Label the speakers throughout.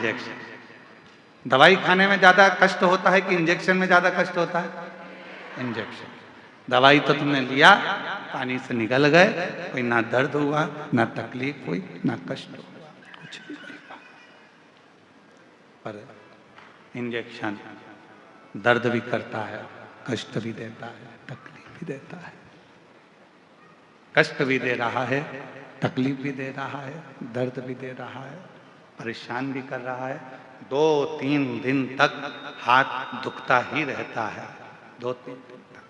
Speaker 1: Injection. दवाई खाने में ज्यादा कष्ट होता है कि इंजेक्शन में ज्यादा कष्ट होता है? इंजेक्शन। दवाई तो तुमने लिया, पानी से निकल गए, कोई ना दर्द हुआ, ना तकलीफ हुई, ना कष्ट हुआ, कुछ भी नहीं हुआ। पर इंजेक्शन दर्द भी करता है, कष्ट भी देता है, तकलीफ भी देता है। कष्ट भी दे रहा है, तकलीफ भी दे रहा है, दर्द भी दे रहा है, परेशान भी कर रहा है। 2-3 दिन तक हाथ दुखता ही रहता है, 2-3 दिन तक।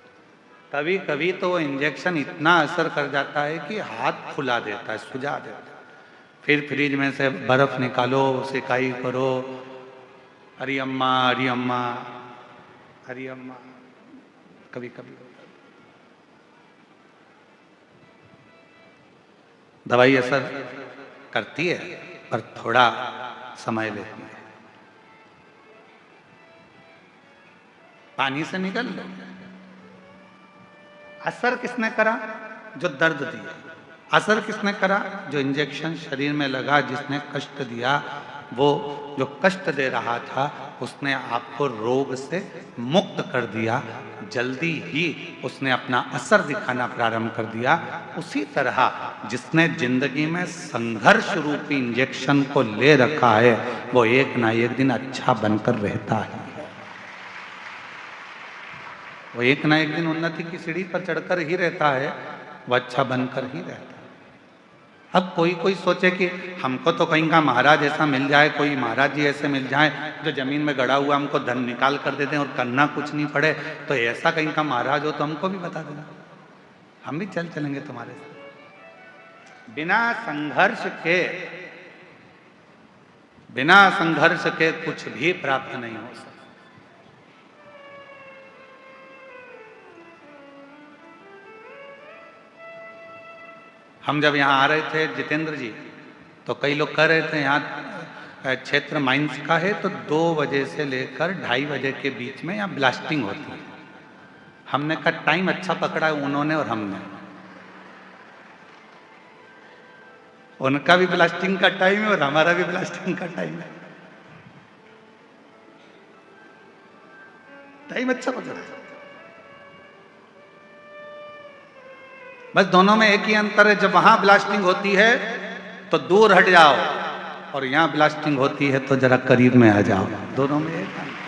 Speaker 1: कभी कभी तो वो इंजेक्शन इतना असर कर जाता है कि हाथ फुला देता है, सुझा देता है। फिर फ्रिज में से बर्फ निकालो, सिकाई करो, अरे अम्मा, अरे अम्मा, अरे अम्मा, कभी कभी दवाई असर करती है पर थोड़ा समय लेती है। पानी से निकल लो। असर किसने करा? जो दर्द दिया। असर किसने करा? जो इंजेक्शन शरीर में लगा, जिसने कष्ट दिया। वो जो कष्ट दे रहा था उसने आपको रोग से मुक्त कर दिया, जल्दी ही उसने अपना असर दिखाना प्रारंभ कर दिया। उसी तरह जिसने जिंदगी में संघर्ष रूपी इंजेक्शन को ले रखा है वो एक ना एक दिन अच्छा बनकर रहता है। वो एक ना एक दिन उन्नति की सीढ़ी पर चढ़कर ही रहता है, वो अच्छा बनकर ही रहता है। अब कोई कोई सोचे कि हमको तो कहीं का महाराज ऐसा मिल जाए, कोई महाराज जी ऐसे मिल जाए जो जमीन में गड़ा हुआ हमको धन निकाल कर दे दें और करना कुछ नहीं पड़े, तो ऐसा कहीं का महाराज हो तो हमको भी बता देना, हम भी चलेंगे तुम्हारे साथ। बिना संघर्ष के कुछ भी प्राप्त नहीं हो सकता। हम जब यहाँ आ रहे थे जितेंद्र जी, तो कई लोग कह रहे थे यहाँ क्षेत्र माइंस का है तो 2 बजे से लेकर 2:30 बजे के बीच में यहाँ ब्लास्टिंग होती है। हमने कहा टाइम अच्छा पकड़ा है उन्होंने और हमने। उनका भी ब्लास्टिंग का टाइम है और हमारा भी ब्लास्टिंग का टाइम है। टाइम अच्छा पकड़ा है। बस दोनों में एक ही अंतर है, जब वहां ब्लास्टिंग होती है तो दूर हट जाओ और यहां ब्लास्टिंग होती है तो जरा करीब में आ जाओ। दोनों में एक अंतर।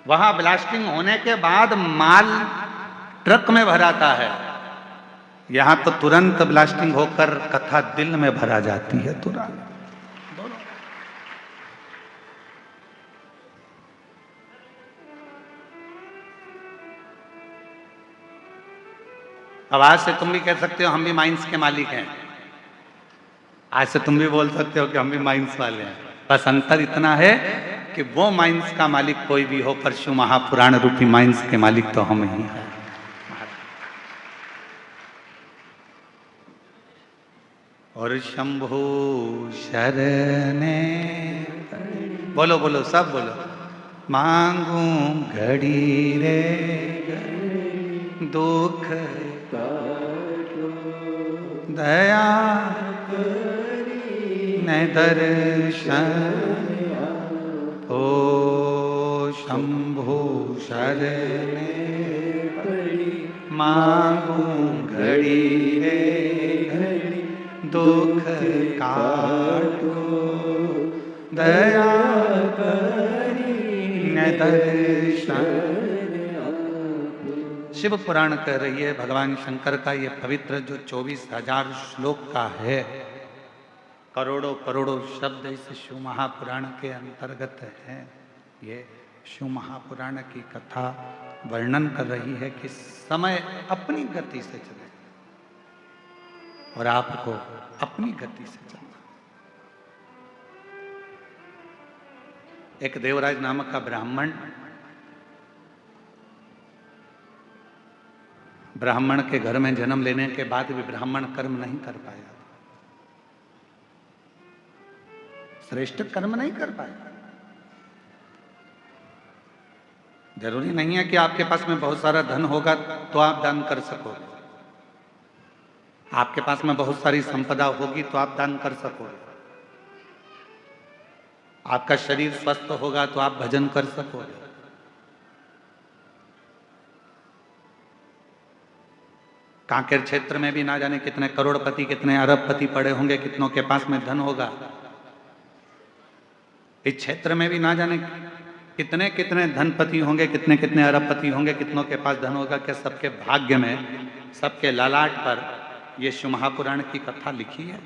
Speaker 1: वहां ब्लास्टिंग होने के बाद माल ट्रक में भराता है, यहां तो तुरंत ब्लास्टिंग होकर कथा दिल में भरा जाती है तुरंत। अब आज से तुम भी कह सकते हो हम भी माइंस के मालिक हैं, आज से तुम भी बोल सकते हो कि हम भी माइंस वाले हैं। बस अंतर इतना है कि वो माइंस का मालिक कोई भी हो, परशु महापुराण रूपी माइंस के मालिक तो हम ही हैं। और शंभु शरणे, बोलो बोलो सब बोलो, मांगू घड़ी रे दुख दया न दर्शन ओ शंभु शरणे मांगू घड़ी रे दुख काटो दया न दर्शन। शिव पुराण कह रही है, भगवान शंकर का ये पवित्र जो 24,000 श्लोक का है, करोड़ों करोड़ों शब्द इस शिव महापुराण के अंतर्गत है। ये शिव महापुराण की कथा वर्णन कर रही है कि समय अपनी गति से चले और आपको अपनी गति से चलना। एक देवराज नामक का ब्राह्मण के घर में जन्म लेने के बाद भी ब्राह्मण कर्म नहीं कर पाया, श्रेष्ठ कर्म नहीं कर पाया। जरूरी नहीं है कि आपके पास में बहुत सारा धन होगा तो आप दान कर सकोगे। आपके पास में बहुत सारी संपदा होगी तो आप दान कर सकोगे, आपका शरीर स्वस्थ होगा तो आप भजन कर सकोगे। कांकेर क्षेत्र में भी ना जाने कितने करोड़पति कितने अरबपति पड़े होंगे, कितनों के पास में धन होगा। इस क्षेत्र में भी ना जाने कितने कितने धनपति होंगे, कितने कितने अरबपति होंगे, कितनों के पास धन होगा। क्या सबके भाग्य में, सबके ललाट पर ये शिव महापुराण की कथा लिखी है?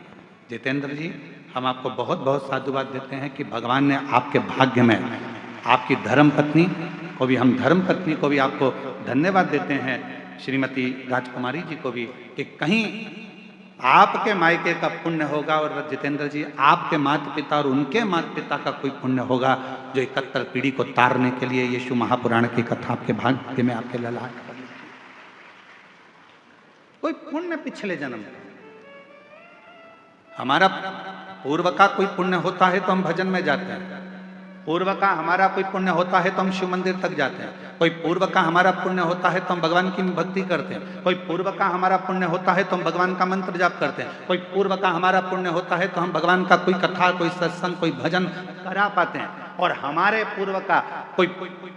Speaker 1: जितेंद्र जी, हम आपको बहुत बहुत साधुवाद देते हैं कि भगवान ने आपके भाग्य में आपकी धर्म पत्नी को भी, हम धर्म पत्नी को भी आपको धन्यवाद देते हैं, श्रीमती राजकुमारी जी को भी, कि कहीं आपके मायके का पुण्य होगा और जितेंद्र जी आपके माता पिता और उनके माता पिता का कोई पुण्य होगा जो 71 पीढ़ी को तारने के लिए ये शिव महापुराण की कथा आपके भाग्य में, आपके ललाट पर कोई पुण्य पिछले जन्म। हमारा पूर्व का कोई पुण्य होता है तो हम भजन में जाते हैं, पूर्व का हमारा कोई पुण्य होता है तो हम शिव मंदिर तक जाते हैं, कोई पूर्व का हमारा पुण्य होता है तो हम भगवान की भक्ति करते हैं, कोई पूर्व का हमारा पुण्य होता है तो हम भगवान का मंत्र जाप करते हैं, कोई पूर्व का हमारा पुण्य होता है तो हम भगवान का कोई कथा, कोई सत्संग, कोई भजन करा पाते हैं। और हमारे पूर्व का कोई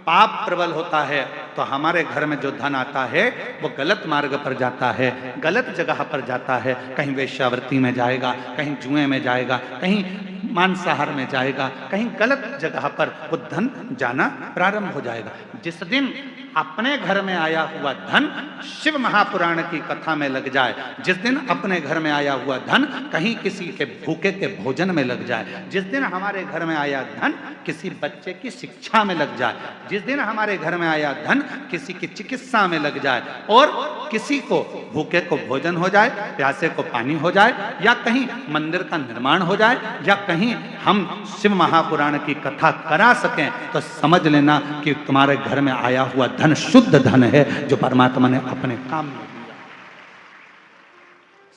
Speaker 1: पाप प्रबल होता है तो हमारे घर में जो धन आता है वो गलत मार्ग पर जाता है, गलत जगह पर जाता है, कहीं वेश्यावृत्ति में जाएगा, कहीं जुए में जाएगा, कहीं मांसाहार में जाएगा, कहीं गलत जगह पर वो धन जाना प्रारंभ हो जाएगा। जिस दिन अपने घर में आया हुआ धन शिव महापुराण की कथा में लग जाए, जिस दिन अपने घर में आया हुआ धन कहीं किसी के भूखे के भोजन में लग जाए, जिस दिन हमारे घर में आया धन किसी बच्चे की शिक्षा में लग जाए, जिस दिन हमारे घर में आया धन किसी की चिकित्सा में लग जाए, और किसी को भूखे को भोजन हो जाए, प्यासे को पानी हो जाए, या कहीं मंदिर का निर्माण हो जाए, या कहीं हम शिव महापुराण की कथा करा सकें, तो समझ लेना कि तुम्हारे घर में आया हुआ धन शुद्ध धन है जो परमात्मा ने अपने काम में दिया।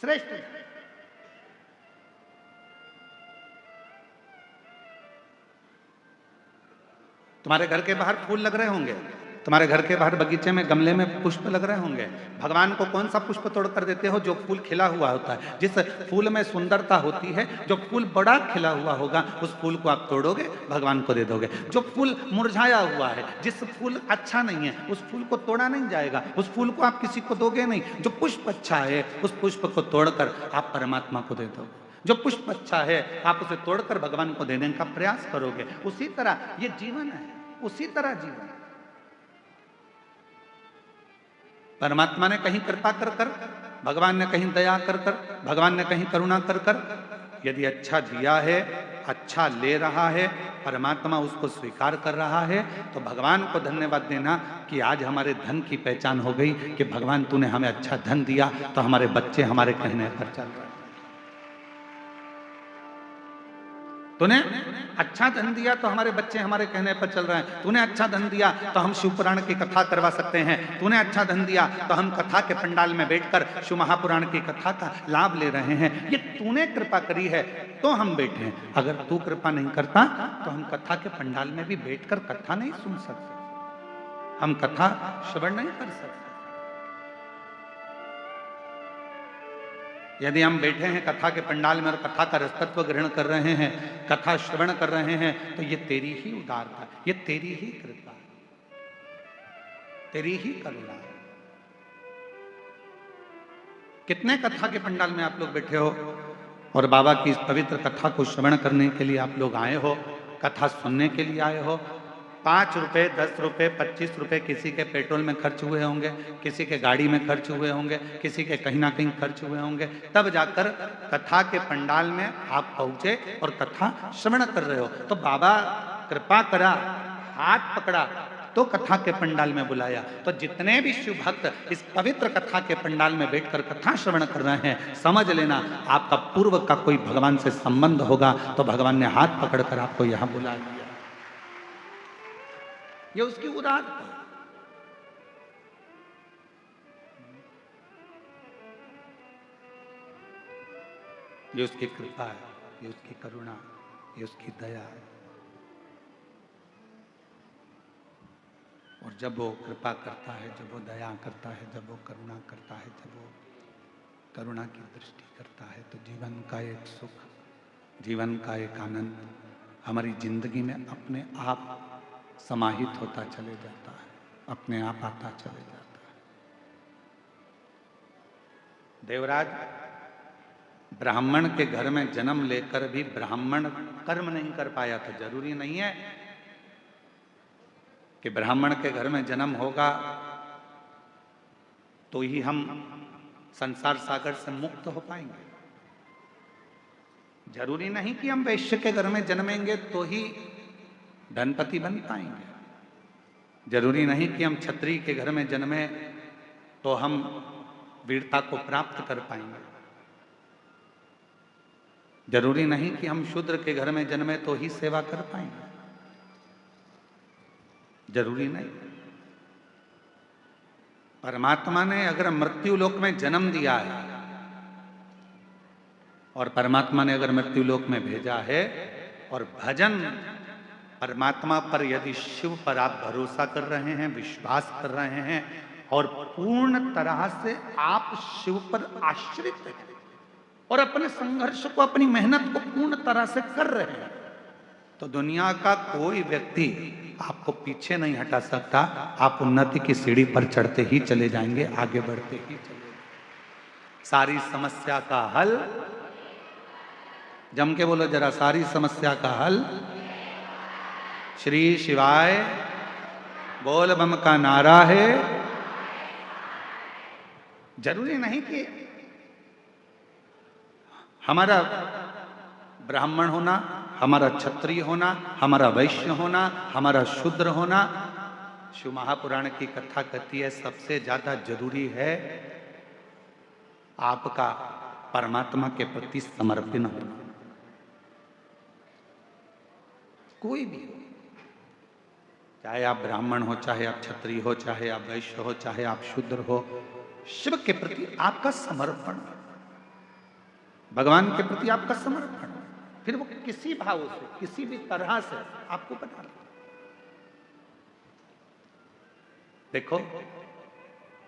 Speaker 1: श्रेष्ठ। तुम्हारे घर के बाहर फूल लग रहे होंगे, तुम्हारे घर के बाहर बगीचे में गमले में पुष्प लग रहे होंगे। भगवान को कौन सा पुष्प तोड़ कर देते हो? जो फूल खिला हुआ होता है, जिस फूल में सुंदरता होती है, जो फूल बड़ा खिला हुआ होगा उस फूल को आप तोड़ोगे, भगवान को दे दोगे। जो फूल मुरझाया हुआ है, जिस फूल अच्छा नहीं है, उस फूल को तोड़ा नहीं जाएगा, उस फूल को आप किसी को दोगे नहीं। जो पुष्प अच्छा है उस पुष्प को तोड़कर आप परमात्मा को दे दोगे। जो पुष्प अच्छा है आप उसे तोड़कर भगवान को देने का प्रयास करोगे। उसी तरह ये जीवन है, उसी तरह जीवन। परमात्मा ने कहीं कृपा कर कर, भगवान ने कहीं दया कर कर, भगवान ने कहीं करुणा कर कर, यदि अच्छा दिया है, अच्छा ले रहा है, परमात्मा उसको स्वीकार कर रहा है, तो भगवान को धन्यवाद देना कि आज हमारे धन की पहचान हो गई कि भगवान तूने हमें अच्छा धन दिया तो हमारे बच्चे हमारे कहने पर चल रहे हैं। तूने अच्छा धन दिया तो हमारे बच्चे हमारे कहने पर चल रहे हैं। तूने अच्छा धन दिया तो हम शिव पुराण की कथा करवा सकते हैं। तूने अच्छा धन दिया तो हम कथा के पंडाल में बैठकर शिव महापुराण की कथा का लाभ ले रहे हैं। ये तूने कृपा करी है तो हम बैठे हैं। अगर तू कृपा नहीं करता तो हम कथा के पंडाल में भी बैठकर कथा नहीं सुन सकते, हम कथा श्रवण नहीं कर सकते। यदि हम बैठे हैं कथा के पंडाल में और कथा का रसतत्व ग्रहण कर रहे हैं, कथा श्रवण कर रहे हैं, तो ये तेरी ही उदारता, ये तेरी ही कृपा, तेरी ही करुणा। कितने कथा के पंडाल में आप लोग बैठे हो और बाबा की इस पवित्र कथा को श्रवण करने के लिए आप लोग आए हो, कथा सुनने के लिए आए हो। 5 रुपए, 10 रुपए, 25 रुपए किसी के पेट्रोल में खर्च हुए होंगे, किसी के गाड़ी में खर्च हुए होंगे, किसी के कहीं ना कहीं खर्च हुए होंगे, तब जाकर कथा के पंडाल में आप पहुंचे और कथा श्रवण कर रहे हो। तो बाबा कृपा करा, हाथ पकड़ा तो कथा के पंडाल में बुलाया। तो जितने भी शिव भक्त इस पवित्र कथा के पंडाल में बैठकर कथा श्रवण कर रहे हैं, समझ लेना आपका पूर्व का कोई भगवान से संबंध होगा तो भगवान ने हाथ पकड़कर आपको यहां बुला दिया। ये उसकी उदारता, ये उसकी कृपा है, ये उसकी करुणा, ये उसकी दया है। और जब वो कृपा करता है, जब वो दया करता है, जब वो करुणा करता है, जब वो करुणा की दृष्टि करता है तो जीवन का एक सुख, जीवन का एक आनंद हमारी जिंदगी में अपने आप समाहित होता चले जाता है, अपने आप आता चले जाता है। देवराज ब्राह्मण के घर में जन्म लेकर भी ब्राह्मण कर्म नहीं कर पाया था। जरूरी नहीं है कि ब्राह्मण के घर में जन्म होगा तो ही हम संसार सागर से मुक्त हो पाएंगे। जरूरी नहीं कि हम वैश्य के घर में जन्मेंगे तो ही धनपति बन पाएंगे। जरूरी नहीं कि हम क्षत्रिय के घर में जन्मे तो हम वीरता को प्राप्त कर पाएंगे। जरूरी नहीं कि हम शूद्र के घर में जन्मे तो ही सेवा कर पाएंगे। जरूरी नहीं। परमात्मा ने अगर मृत्यु लोक में जन्म दिया है और परमात्मा ने अगर मृत्यु लोक में भेजा है और भजन परमात्मा पर, यदि शिव पर आप भरोसा कर रहे हैं, विश्वास कर रहे हैं और पूर्ण तरह से आप शिव पर आश्रित हैं और अपने संघर्ष को, अपनी मेहनत को पूर्ण तरह से कर रहे हैं, तो दुनिया का कोई व्यक्ति आपको पीछे नहीं हटा सकता। आप उन्नति की सीढ़ी पर चढ़ते ही चले जाएंगे, आगे बढ़ते ही चले जाएंगे। सारी समस्या का हल, जम के बोलो जरा, सारी समस्या का हल श्री शिवाय बोल बम का नारा है। जरूरी नहीं कि हमारा ब्राह्मण होना, हमारा क्षत्रिय होना, हमारा वैश्य होना, हमारा शूद्र होना। शिव महापुराण की कथा कहती है सबसे ज्यादा जरूरी है आपका परमात्मा के प्रति समर्पण होना। कोई भी हो, चाहे आप ब्राह्मण हो, चाहे आप क्षत्रिय हो, चाहे आप वैश्य हो, चाहे आप शूद्र हो, शिव के प्रति आपका समर्पण, भगवान के प्रति आपका समर्पण, फिर वो किसी भाव से, किसी भी तरह से आपको बना ले। देखो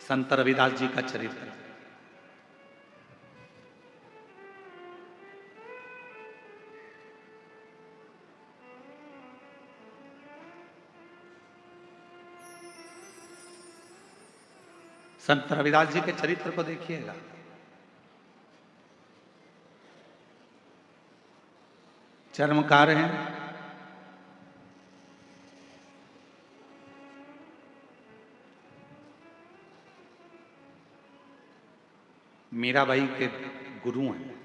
Speaker 1: संत रविदास जी का चरित्र, संत रविदास जी के चरित्र को देखिएगा। चर्मकार हैं, मीराबाई के गुरु हैं।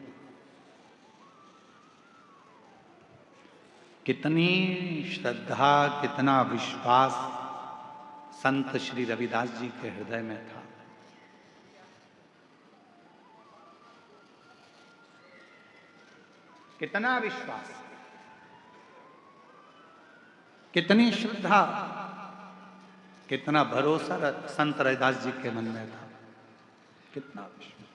Speaker 1: कितनी श्रद्धा, कितना विश्वास संत श्री रविदास जी के हृदय में था। कितना विश्वास, कितनी श्रद्धा, कितना भरोसा संत रविदास जी के मन में था। कितना विश्वास।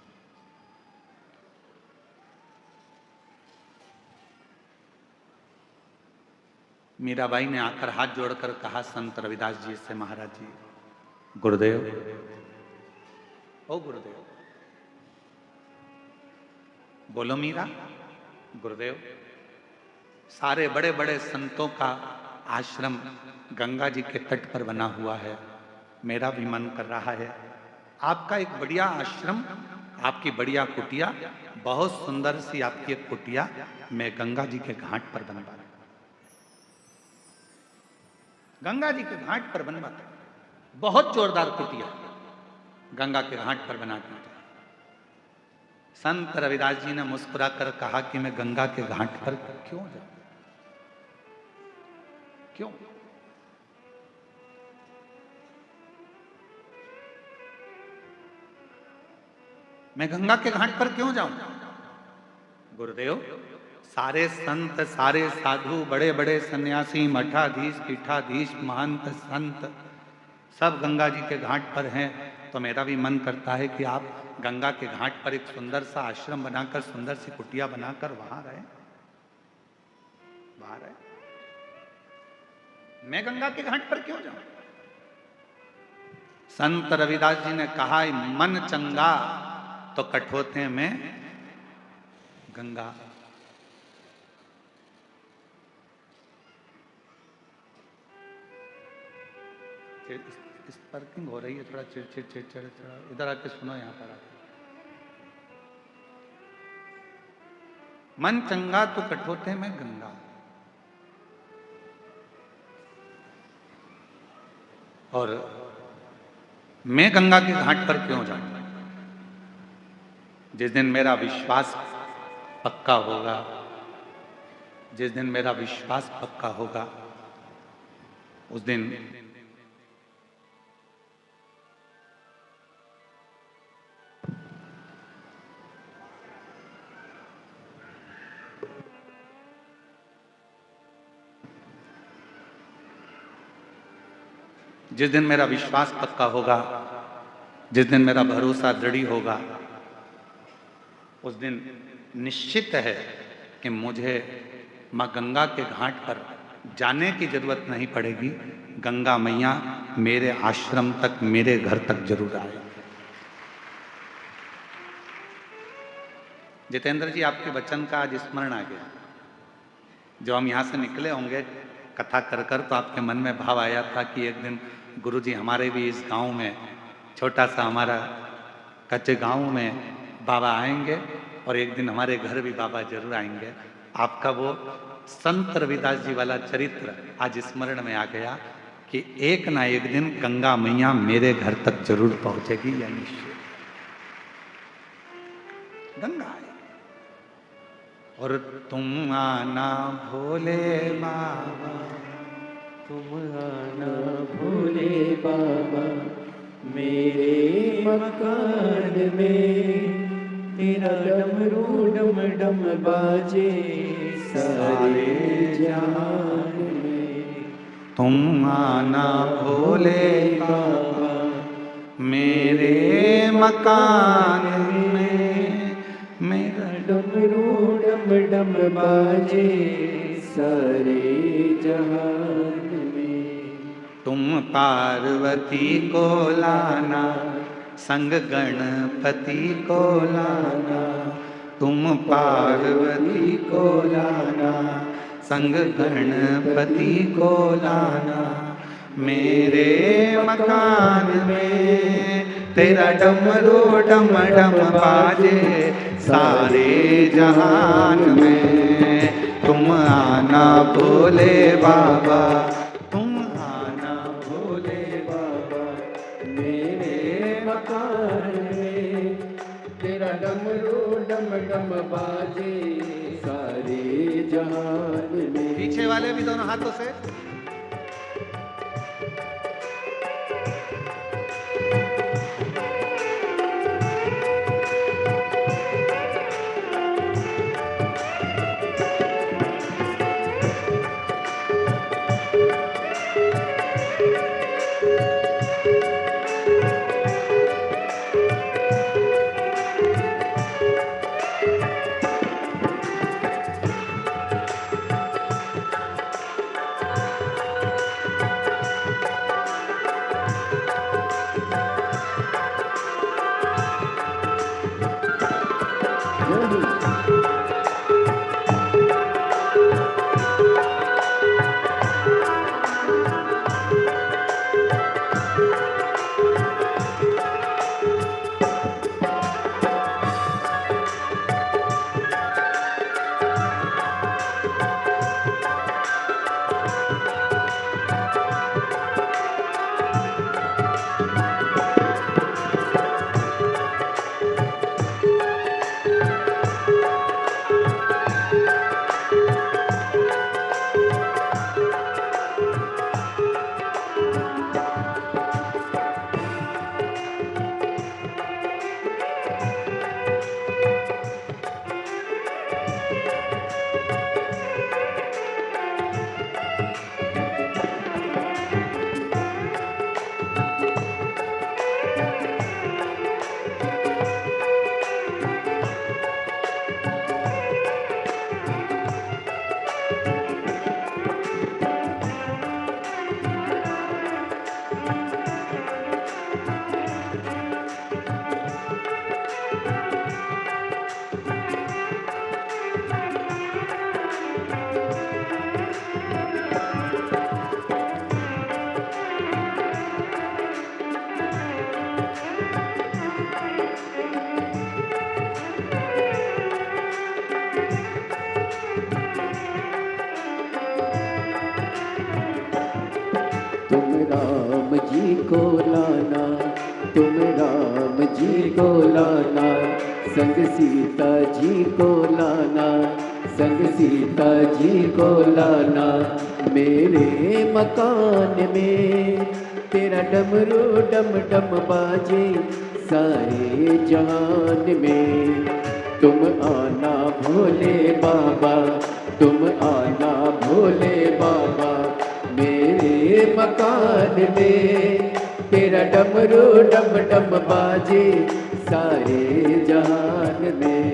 Speaker 1: मीराबाई ने आकर हाथ जोड़कर कहा संत रविदास जी से, महाराज जी, गुरुदेव, ओ गुरुदेव, बोलो मीरा। गुरुदेव, सारे बड़े बड़े संतों का आश्रम गंगा जी के तट पर बना हुआ है, मेरा भी मन कर रहा है आपका एक बढ़िया आश्रम, आपकी बढ़िया कुटिया, बहुत सुंदर सी आपकी एक कुटिया मैं गंगा जी के घाट पर बनवा रहा हूं। गंगा जी के घाट पर बनवाता, बहुत जोरदार कुटिया गंगा के घाट पर बना दी। संत रविदास जी ने मुस्कुराकर कहा कि मैं गंगा के घाट पर क्यों जाऊं? क्यों? मैं गंगा के घाट पर क्यों जाऊं? गुरुदेव, सारे संत, सारे साधु, बड़े बड़े सन्यासी, मठाधीश, पीठाधीश, महंत, संत सब गंगा जी के घाट पर हैं, तो मेरा भी मन करता है कि आप गंगा के घाट पर एक सुंदर सा आश्रम बनाकर, सुंदर सी कुटिया बनाकर वहां रहे, वहां रहे। मैं गंगा के घाट पर क्यों जाऊं? संत रविदास जी ने कहा, मन चंगा तो कठोते में गंगा। स्पार्किंग हो रही है, थोड़ा चिड़चिड़ चिड़चिड़ चिड़ा, इधर आके सुनो, यहाँ पर आके। मन चंगा तो कठोते में गंगा। और मैं गंगा के घाट पर क्यों जाऊं? जिस दिन मेरा विश्वास पक्का होगा, जिस दिन मेरा विश्वास पक्का होगा, उस दिन जिस दिन मेरा विश्वास पक्का होगा, जिस दिन मेरा भरोसा दृढ़ होगा, उस दिन निश्चित है कि मुझे माँ गंगा के घाट पर जाने की जरूरत नहीं पड़ेगी। गंगा मैया मेरे आश्रम तक, मेरे घर तक जरूर आए। जितेंद्र जी, आपके वचन का आज स्मरण आ गया। जब हम यहाँ से निकले होंगे कथा कर कर, तो आपके मन में भाव आया था कि एक दिन गुरु जी हमारे भी इस गांव में, छोटा सा हमारा कच्चे गांव में बाबा आएंगे, और एक दिन हमारे घर भी बाबा जरूर आएंगे। आपका वो संत रविदास जी वाला चरित्र आज स्मरण में आ गया कि एक ना एक दिन गंगा मैया मेरे घर तक जरूर पहुंचेगी, या निश्चय गंगा आए। और तुम आना भोले बाबा,
Speaker 2: तुम आना भोले बाबा, मेरे मकान में तेरा डमरू डम डम बाजे सारे जहान में।
Speaker 1: तुम आना भोले बाबा, मेरे मकान में, मेरा
Speaker 2: डमरू डम डम बाजे सारे जहान में।
Speaker 1: तुम पार्वती को लाना, संग गणपति को लाना। तुम पार्वती को लाना, संग गणपति को लाना। मेरे मकान में तेरा डमरू डम डम बाजे सारे जहान में। तुम आना भोले बाबा, तुम आना भोले बाबा,
Speaker 2: मेरे मकान में तेरा डमरू डम डम बाजे सारे जहान में।
Speaker 1: पीछे वाले भी दोनों हाथों से।
Speaker 2: राम जी को लाना, तुम राम जी को लाना, संग सीता जी को लाना, संग सीता जी को लाना। मेरे मकान में तेरा डमरू डम डम बाजे सारे जहान में। तुम आना भोले बाबा, तुम आना भोले बाबा, मेरे मकान में तेरा डमरू डम डम बाजे सारे जहान में।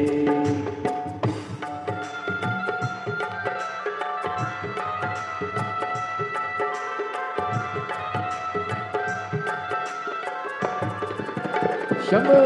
Speaker 2: शंभो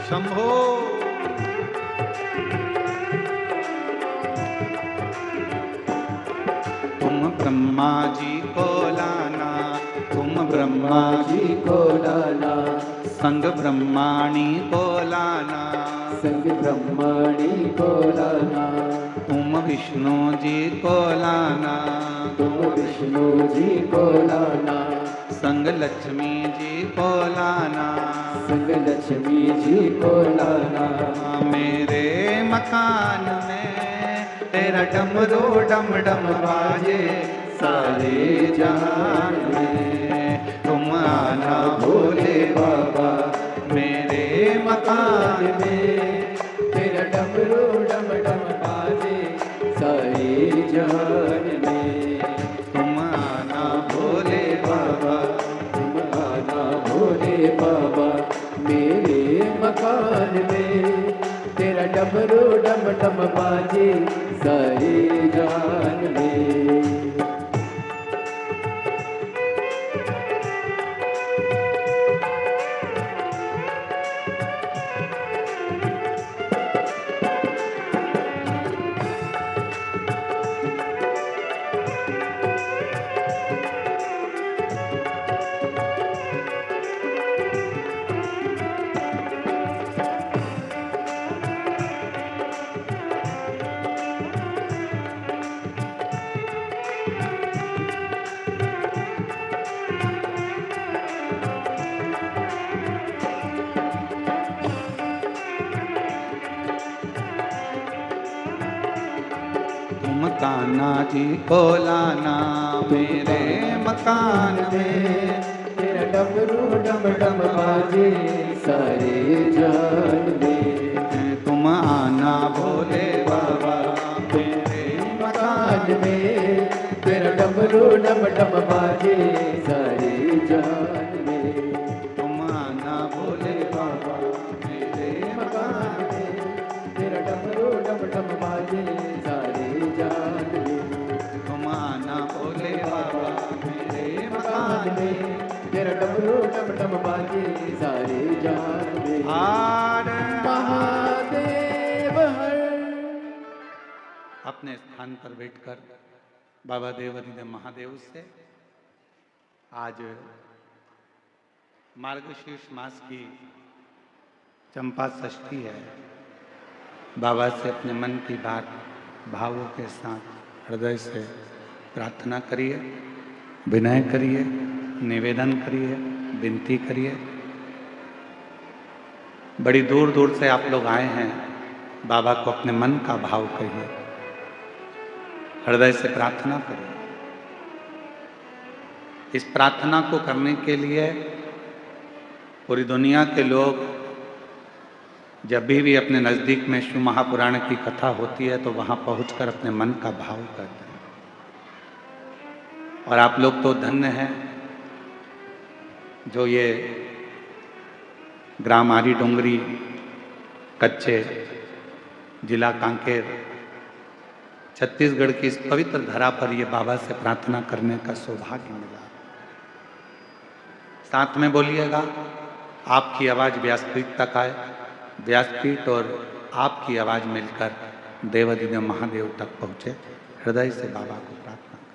Speaker 1: शंभो। तुम ब्रह्मा जी को लाना, तुम ब्रह्मा जी
Speaker 2: को लाना,
Speaker 1: संग ब्रह्माणी को लाना,
Speaker 2: संग ब्रह्माणी को लाना।
Speaker 1: तुम विष्णु जी को लाना,
Speaker 2: तुम विष्णु जी को लाना,
Speaker 1: संग लक्ष्मी जी को लाना,
Speaker 2: संग लक्ष्मी जी को लाना।
Speaker 1: मेरे मकान में तेरा डमरू डम डम बाजे सारे जहान में। तुम आना भोले बाबा, मेरे मकान में
Speaker 2: तेरा डमरू डम डम बाजे सारे जहान में।
Speaker 1: तुम आना भोले बाबा,
Speaker 2: तुम आना भोले बाबा, मेरे मकान में तेरा डमरू डम डम बाजे सारे जहान में।
Speaker 1: तुम कान्हा जी को लाना, मेरे मकान में
Speaker 2: तेरा डमरू डम डम बाजे सारे जहान में।
Speaker 1: तुम आना भोले बाबा, मेरे
Speaker 2: मकान में तेरा डमरू डम डम बाजे सारे जहान में।
Speaker 1: तुम आना भोले बाबा, मेरे
Speaker 2: मकान में तेरा डमरू डम डम बाजे सारे जहान में।
Speaker 1: तुम आना भोले बाबा, मेरे मकान में
Speaker 2: तेरा डमरू डम डम बाजे सारे जहान में।
Speaker 1: हार
Speaker 2: महादेव
Speaker 1: अपने स्थान पर बैठकर बाबा देवादिदेव महादेव से आज मार्गशीर्ष मास की चंपा षष्ठी है। बाबा से अपने मन की बात भावों के साथ हृदय से प्रार्थना करिए, विनय करिए, निवेदन करिए, विनती करिए। बड़ी दूर दूर से आप लोग आए हैं, बाबा को अपने मन का भाव कहिए, हृदय से प्रार्थना करिए। इस प्रार्थना को करने के लिए पूरी दुनिया के लोग जब भी अपने नज़दीक में शिव महापुराण की कथा होती है तो वहाँ पहुंचकर अपने मन का भाव करते हैं। और आप लोग तो धन्य हैं जो ये ग्राम आरी डोंगरी कच्चे जिला कांकेर छत्तीसगढ़ की इस पवित्र धरा पर ये बाबा से प्रार्थना करने का सौभाग्य मिला। साथ में बोलिएगा, आपकी आवाज़ व्यासपीठ तक आए, व्यासपीठ और आपकी आवाज़ मिलकर देवादिदेव महादेव तक पहुँचे। हृदय से बाबा को प्रार्थना करें।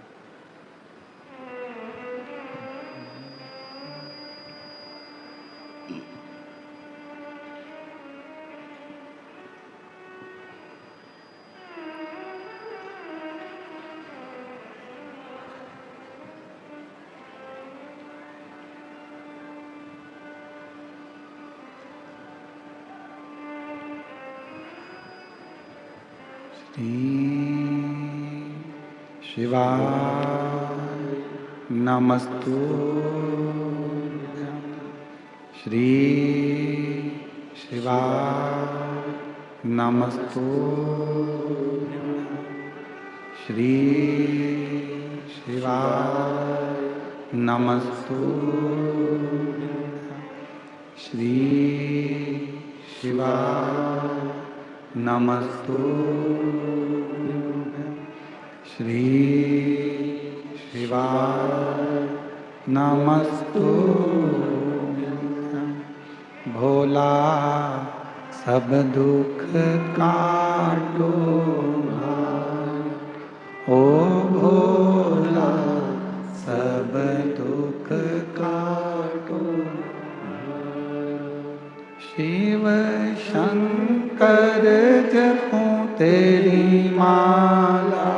Speaker 1: शिवाय नमस्तुभ्यं। श्री शिवाय नमस्तुभ्यं। श्री शिवाय नमस्तुभ्यं। श्री शिवाय नमस्तुभ्यं। श्री शिवाय नमस्तुभ्यं। भोला सब दुख काटो भाई, ओ भोला सब दुख काटो भाई। शिव शंकर जपो तेरी माला,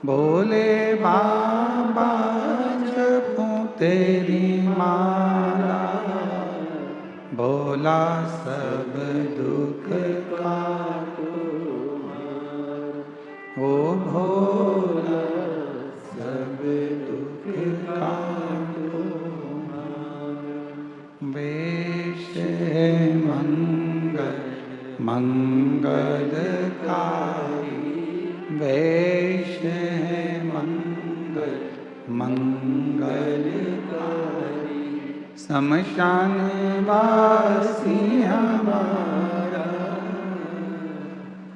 Speaker 1: भोले बाबा जपो तेरी माला। भोला सब दुख काटो भाई, ओ भोला सब दुख काटो भाई। वेश है मंगल मंगलकारी, वेश है मंगल मंगलकारी। शमशान वासी हमारा,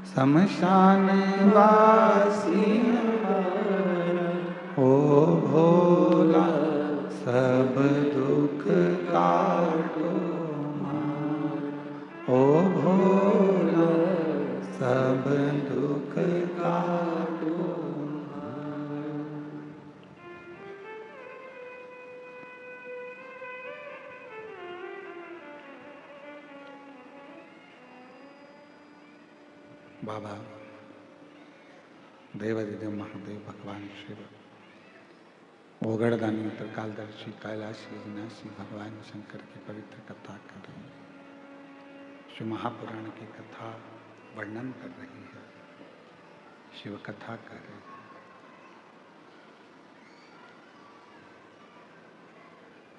Speaker 1: शमशान वासी हमारा। ओ भोला सब दुख काटो मार, ओ भोला सब दुख काटो मार। बाबा देवादिदेव महादेव भगवान शिव, ओगड़दानी त्रिकालदर्शी कैलाशी विनाशी भगवान शंकर की पवित्र कथा कर रही है। शिव महापुराण की कथा वर्णन कर रही है, शिव कथा कर रही है।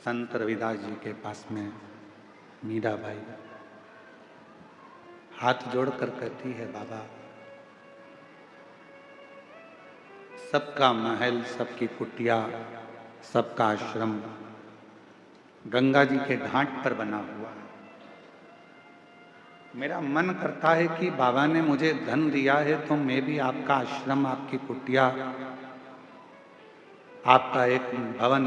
Speaker 1: संत रविदास जी के पास में मीराबाई हाथ जोड़कर कहती है, बाबा सबका महल, सबकी कुटिया, सबका आश्रम गंगा जी के घाट पर बना हुआ है। मेरा मन करता है कि बाबा ने मुझे धन दिया है तो मैं भी आपका आश्रम, आपकी कुटिया, आपका एक भवन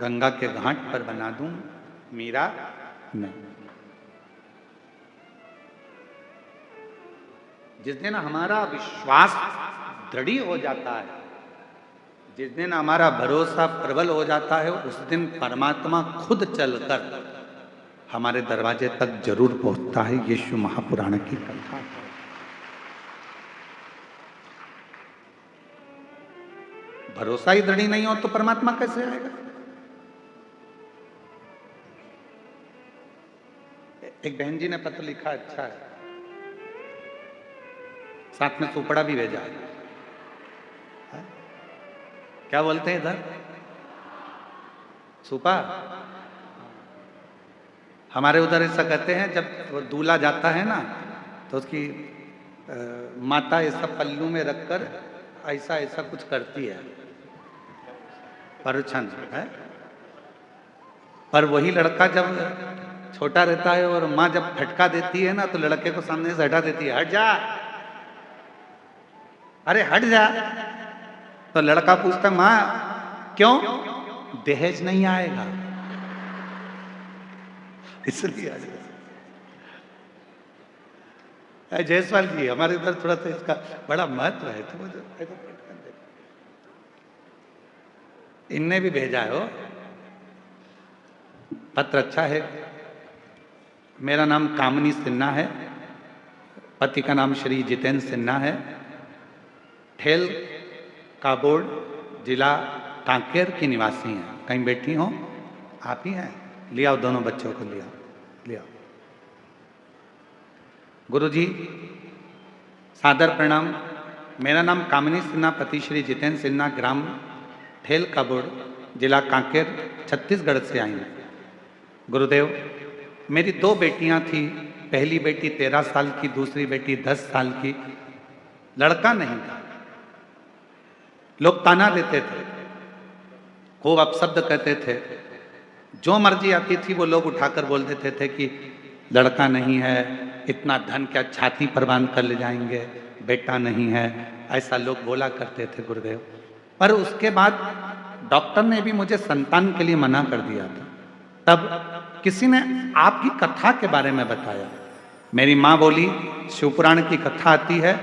Speaker 1: गंगा के घाट पर बना दूं। मीरा नहीं, जिस दिन हमारा विश्वास दृढ़ हो जाता है, जिस दिन हमारा भरोसा प्रबल हो जाता है, उस दिन परमात्मा खुद चलकर हमारे दरवाजे तक जरूर पहुंचता है। ये शिव महापुराण की कथा है। भरोसा ही दृढ़ नहीं हो तो परमात्मा कैसे आएगा? एक बहन जी ने पत्र लिखा, अच्छा है, साथ में सुपड़ा भी भेजा है। क्या बोलते हैं इधर? सुपा। हमारे उधर ऐसा कहते हैं, जब वो दूल्हा जाता है ना तो उसकी माता ऐसा पल्लू में रखकर ऐसा ऐसा कुछ करती है, परछन है। पर वही लड़का जब छोटा रहता है और माँ जब फटका देती है ना तो लड़के को सामने से हटा देती है, हट जा, अरे हट जा। तो लड़का पूछता, माँ क्यों? दहेज नहीं आएगा इसलिए। जयसवाल जी, हमारे इधर थोड़ा सा इसका बड़ा महत्व है, तो मुझे इनने भी भेजा है। पत्र अच्छा है। मेरा नाम कामनी सिन्हा है, पति का नाम श्री जितेंद्र सिन्हा है, ठेल काबोर्ड, जिला कांकेर की निवासी हैं। कहीं बैठी हो? आप ही हैं? ले आओ, दोनों बच्चों को ले आओ, ले आओ। गुरुजी सादर प्रणाम। मेरा नाम कामिनी सिन्हा, पति श्री जितेंद्र सिन्हा, ग्राम ठेल काबोर्ड, जिला कांकेर, छत्तीसगढ़ से आई हूँ। गुरुदेव, मेरी 2 बेटियां थी। पहली बेटी 13 साल की, दूसरी बेटी 10 साल की। लड़का नहीं था। लोग ताना देते थे, खूब अपशब्द कहते थे, जो मर्जी आती थी वो लोग उठाकर बोल देते थे कि लड़का नहीं है, इतना धन क्या छाती पर बांध कर ले जाएंगे, बेटा नहीं है, ऐसा लोग बोला करते थे गुरुदेव। पर उसके बाद डॉक्टर ने भी मुझे संतान के लिए मना कर दिया था। तब किसी ने आपकी कथा के बारे में बताया। मेरी माँ बोली, शिवपुराण की कथा आती है,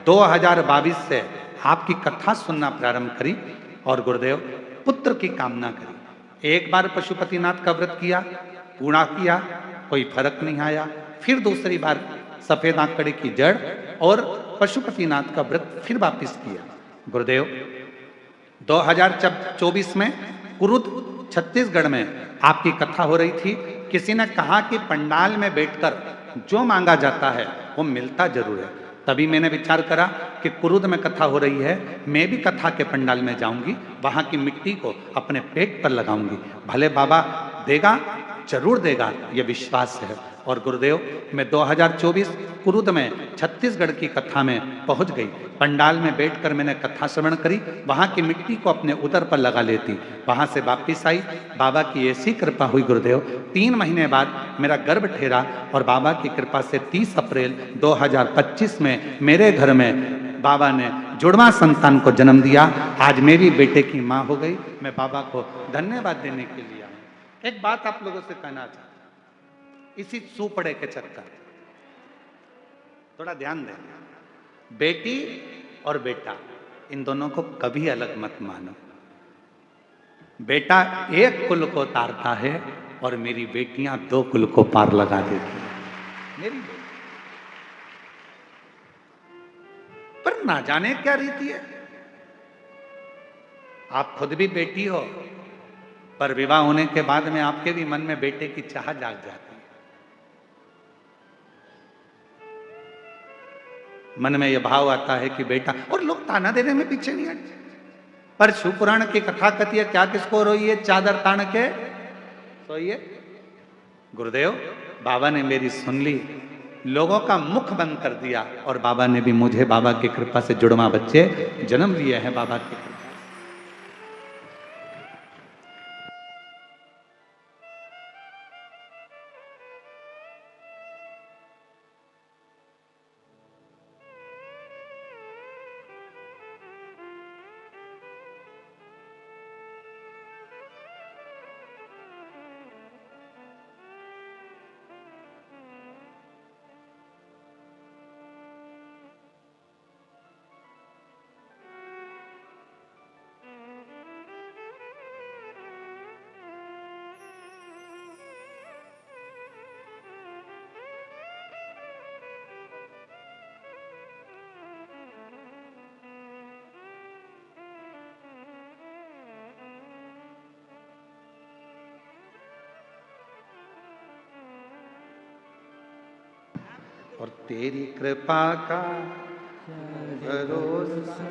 Speaker 1: 2022 से आपकी कथा सुनना प्रारंभ करी और गुरुदेव पुत्र की कामना करी। एक बार पशुपतिनाथ का व्रत किया, पूरा किया, कोई फर्क नहीं आया। फिर दूसरी बार सफेद आंकड़े की जड़ और पशुपतिनाथ का व्रत फिर वापिस किया। गुरुदेव 2024 में कुरुद छत्तीसगढ़ में आपकी कथा हो रही थी। किसी ने कहा कि पंडाल में बैठकर जो मांगा जाता है वो मिलता जरूर है। तभी मैंने विचार करा कि कुरुद में कथा हो रही है, मैं भी कथा के पंडाल में जाऊंगी, वहां की मिट्टी को अपने पेट पर लगाऊंगी, भले बाबा देगा, जरूर देगा, ये विश्वास है। और गुरुदेव मैं 2024 कुरुद में छत्तीसगढ़ की कथा में पहुंच गई। पंडाल में बैठकर मैंने कथा श्रवण करी, वहां की मिट्टी को अपने उदर पर लगा लेती, वहां से वापिस आई। बाबा की ऐसी कृपा हुई गुरुदेव, 3 महीने बाद मेरा गर्भ ठहरा और बाबा की कृपा से 30 अप्रैल 2025 में मेरे घर में बाबा ने जुड़वा संतान को जन्म दिया। आज मेरी बेटे की माँ हो गई। मैं बाबा को धन्यवाद देने के लिए आया। एक बात आप लोगों से कहना चाहता हूं, इसी सुपड़े के चक्कर थोड़ा ध्यान दें। बेटी और बेटा, इन दोनों को कभी अलग मत मानो। बेटा एक कुल को तारता है और मेरी बेटियां 2 कुल को पार लगा देती हैं। मेरी बेटी पर ना जाने क्या रीति है। आप खुद भी बेटी हो, पर विवाह होने के बाद में आपके भी मन में बेटे की चाह जाग जाती है। मन में यह भाव आता है कि बेटा, और लोग ताना देने में पीछे नहीं हटते। पर शिवपुराण की कथा कहती है, क्या किसको रोइए, चादर तान के सोइए। गुरुदेव बाबा ने मेरी सुन ली, लोगों का मुख बंद कर दिया और बाबा ने भी मुझे बाबा की कृपा से जुड़वा बच्चे जन्म लिए हैं। बाबा की कृपा। और तेरी कृपा का भरोसा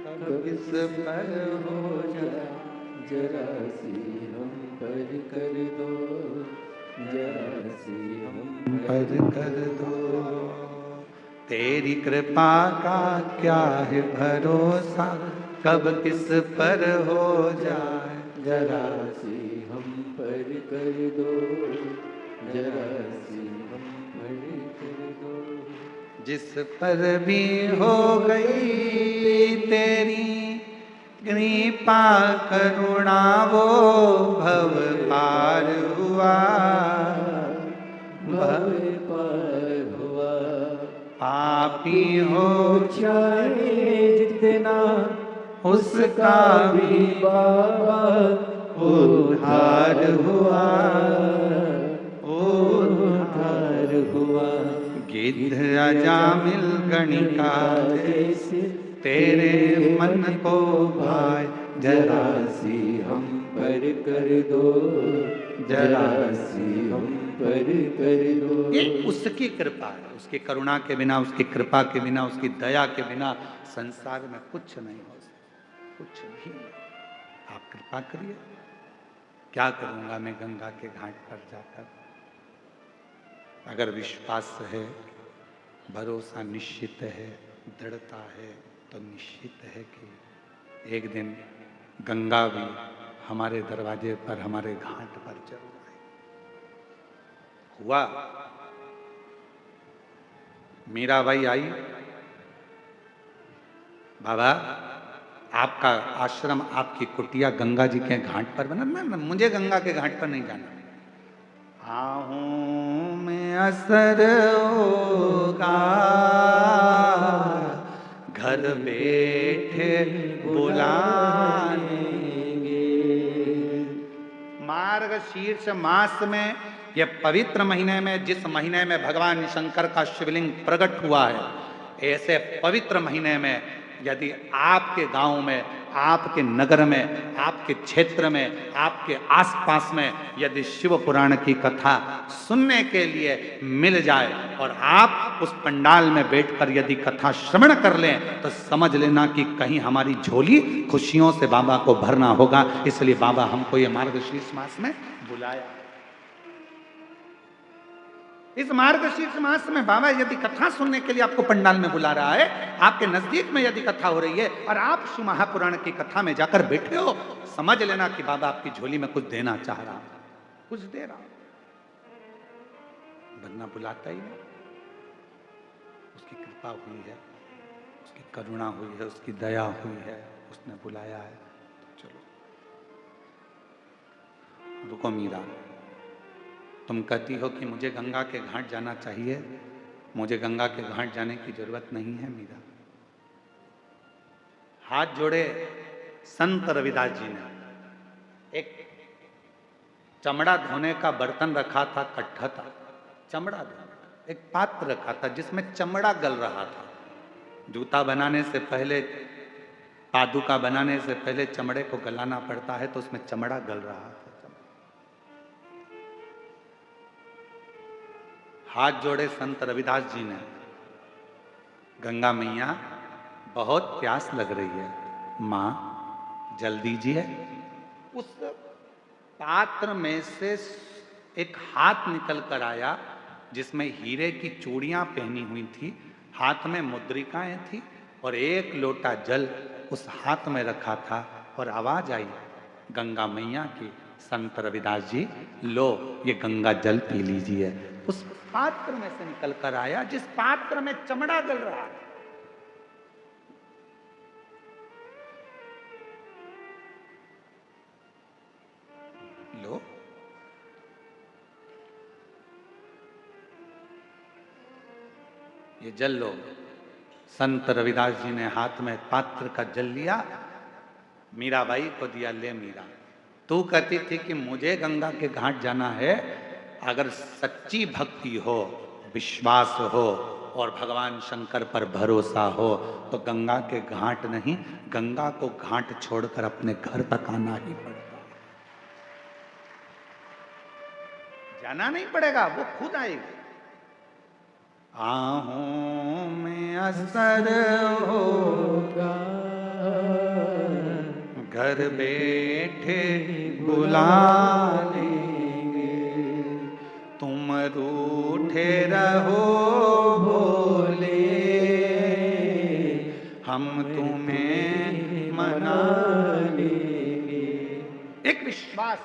Speaker 1: कब किस पर हो जाए,
Speaker 2: जरा सी हम पर कर दो, जरा सी हम
Speaker 1: पर कर दो। तेरी कृपा का क्या है भरोसा, कब किस पर हो जाए,
Speaker 2: जरा सी हम पर कर दो, जरा सी हम पर कर दो।
Speaker 1: जिस पर भी हो गई तेरी कृपा करुणा, वो भव पार हुआ,
Speaker 2: भव पार हुआ।
Speaker 1: पापी हो
Speaker 2: चाहे जितना
Speaker 1: उसका भी
Speaker 2: बाबा
Speaker 1: उद्धार हुआ,
Speaker 2: उद्धार हुआ।
Speaker 1: गिद्ध अजामिल गणिका जैसे तेरे मन को भाए,
Speaker 2: जरा सी हम पर कर दो, जरा सी हम पर कर दो।
Speaker 1: ये उसकी कृपा है, उसकी करुणा के बिना, उसकी कृपा के बिना, उसकी दया के बिना संसार में कुछ नहीं हो सकता, कुछ भी नहीं। आप कृपा करिए। क्या करूंगा मैं गंगा के घाट पर जाकर? अगर विश्वास है, भरोसा निश्चित है, दृढ़ता है, तो निश्चित है कि एक दिन गंगा भी हमारे दरवाजे पर, हमारे घाट पर जरूर आएगी। हुआ, मीराबाई आई, बाबा आपका आश्रम, आपकी कुटिया गंगा जी के घाट पर बना। ना, मुझे गंगा के घाट पर नहीं जाना। आहूं में असर होगा, घर बैठे बुलाएंगे। मार्ग शीर्ष मास में, यह पवित्र महीने में, जिस महीने में भगवान शंकर का शिवलिंग प्रकट हुआ है, ऐसे पवित्र महीने में यदि आपके गांव में, आपके नगर में, आपके क्षेत्र में, आपके आसपास में यदि शिव पुराण की कथा सुनने के लिए मिल जाए और आप उस पंडाल में बैठकर यदि कथा श्रवण कर लें, तो समझ लेना कि कहीं हमारी झोली खुशियों से बाबा को भरना होगा। इसलिए बाबा हमको ये मार्गशीर्ष मास में बुलाया। इस मार्गशीर्ष मास में बाबा यदि कथा सुनने के लिए आपको पंडाल में बुला रहा है, आपके नजदीक में यदि कथा हो रही है और आप शिव महापुराण की कथा में जाकर बैठे हो, समझ लेना कि बाबा आपकी झोली में कुछ देना चाह रहा, कुछ दे रहा, वरना बुलाता ही नहीं। उसकी कृपा हुई है, उसकी करुणा हुई है, उसकी दया हुई है, उसने बुलाया है। चलो रुको मीरा, तुम कहती हो कि मुझे गंगा के घाट जाना चाहिए। मुझे गंगा के घाट जाने की जरूरत नहीं है मीरा। हाथ जोड़े संत रविदास जी ने, एक चमड़ा धोने का बर्तन रखा था, कट्ठा था, चमड़ा धोने एक पात्र रखा था जिसमें चमड़ा गल रहा था। जूता बनाने से पहले, पादुका बनाने से पहले चमड़े को गलाना पड़ता है, तो उसमें चमड़ा गल रहा था। हाथ जोड़े संत रविदास जी ने, गंगा मैया बहुत प्यास लग रही है, मां जल दीजिए। उस पात्र में से एक हाथ निकल कर आया जिसमें हीरे की चूड़ियां पहनी हुई थी, हाथ में मुद्रिकाएं थी और एक लोटा जल उस हाथ में रखा था। और आवाज आई गंगा मैया की, संत रविदास जी लो ये गंगा जल पी लीजिए। उस पात्र में से निकल कर आया जिस पात्र में चमड़ा गल रहा है। लो, ये जल लो। संत रविदास जी ने हाथ में पात्र का जल लिया, मीराबाई को दिया, ले मीरा, तू कहती थी कि मुझे गंगा के घाट जाना है। अगर सच्ची भक्ति हो, विश्वास हो और भगवान शंकर पर भरोसा हो, तो गंगा के घाट नहीं, गंगा को घाट छोड़कर अपने घर तक आना ही पड़ेगा। जाना नहीं पड़ेगा, वो खुद आएगी। आहों में असर होगा, घर बैठे बुला लेंगे, तुम रूठे रहो भोले, हम तुम्हें मना लेंगे। एक विश्वास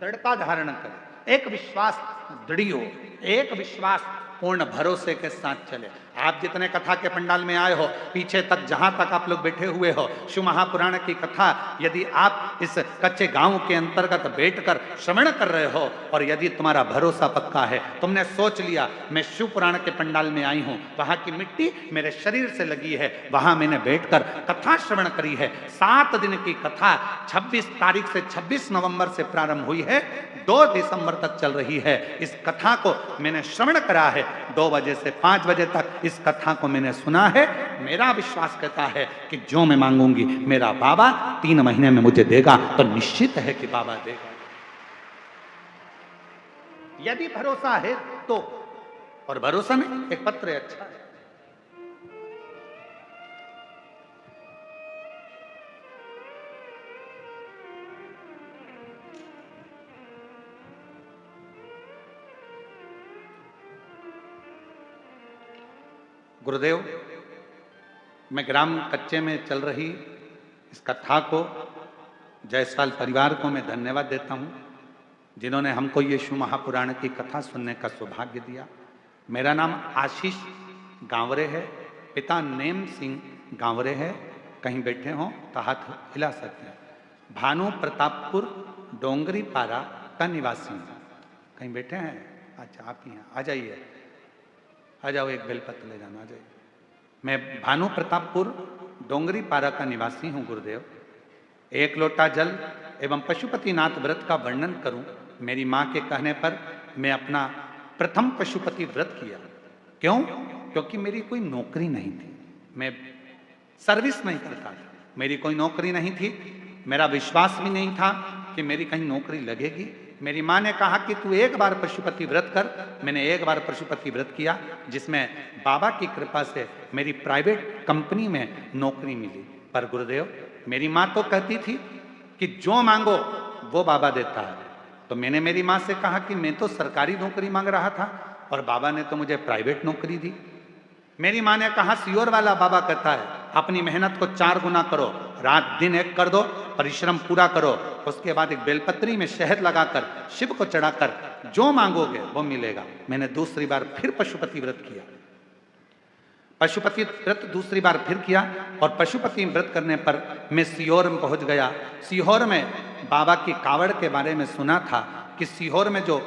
Speaker 1: दृढ़ता धारण करें, एक विश्वास दृढ़ हो, एक विश्वास पूर्ण भरोसे के साथ चले। आप जितने कथा के पंडाल में आए हो, पीछे तक जहां तक आप लोग बैठे हुए हो, शिव महापुराण की कथा यदि आप इस कच्चे गांव के अंतर्गत बैठकर श्रवण कर रहे हो और यदि तुम्हारा भरोसा पक्का है, तुमने सोच लिया मैं शिव पुराण के पंडाल में आई हूं, वहां की मिट्टी मेरे शरीर से लगी है, वहां मैंने बैठकर कथा श्रवण करी है। 7 दिन की कथा 26 तारीख से 26 नवंबर से प्रारंभ हुई है, 2 दिसंबर तक चल रही है। इस कथा को मैंने श्रवण करा है, 2 बजे से 5 बजे तक इस कथा को मैंने सुना है। मेरा विश्वास कहता है कि जो मैं मांगूंगी मेरा बाबा 3 महीने में मुझे देगा, तो निश्चित है कि बाबा देगा। यदि भरोसा है तो, और भरोसा नहीं, एक पत्र अच्छा है। गुरुदेव, मैं ग्राम कच्चे में चल रही इस कथा को जायसवाल परिवार को मैं धन्यवाद देता हूँ, जिन्होंने हमको ये शिव महापुराण की कथा सुनने का सौभाग्य दिया। मेरा नाम आशीष गांवरे है, पिता नेम सिंह गांवरे है। कहीं बैठे हों तो हाथ हिला सकते हैं। भानु प्रतापपुर डोंगरी पारा का निवासी हूँ। कहीं बैठे हैं? अच्छा, आप ही हैं, आ जाइए, आ जाओ, एक बेलपत्र ले जाना, आ जाइए। मैं भानु प्रतापपुर डोंगरी पारा का निवासी हूँ गुरुदेव। 1 लोटा जल एवं पशुपतिनाथ व्रत का वर्णन करूं, मेरी माँ के कहने पर मैं अपना प्रथम पशुपति व्रत किया। क्यों? क्योंकि मेरी कोई नौकरी नहीं थी, मैं सर्विस नहीं करता था, मेरी कोई नौकरी नहीं थी, मेरा विश्वास भी नहीं था कि मेरी कहीं नौकरी लगेगी। मेरी माँ ने कहा कि तू एक बार पशुपति व्रत कर। मैंने एक बार पशुपति व्रत किया, जिसमें बाबा की कृपा से मेरी प्राइवेट कंपनी में नौकरी मिली। पर गुरुदेव, मेरी माँ तो कहती थी कि जो मांगो वो बाबा देता है। तो मैंने मेरी माँ से कहा कि मैं तो सरकारी नौकरी मांग रहा था और बाबा ने तो मुझे प्राइवेट नौकरी दी। मेरी माँ ने कहा, सियोर वाला बाबा कहता है अपनी मेहनत को 4 गुना करो, रात दिन एक कर दो, परिश्रम पूरा करो, उसके बाद एक बेलपत्री में शहद लगाकर शिव को चढ़ाकर जो मांगोगे वो मिलेगा। मैंने दूसरी बार फिर पशुपति व्रत किया, पशुपति व्रत दूसरी बार फिर किया और पशुपति व्रत करने पर मैं सीहोर में पहुंच गया। सीहोर में बाबा की कावड़ के बारे में सुना था कि सीहोर में जो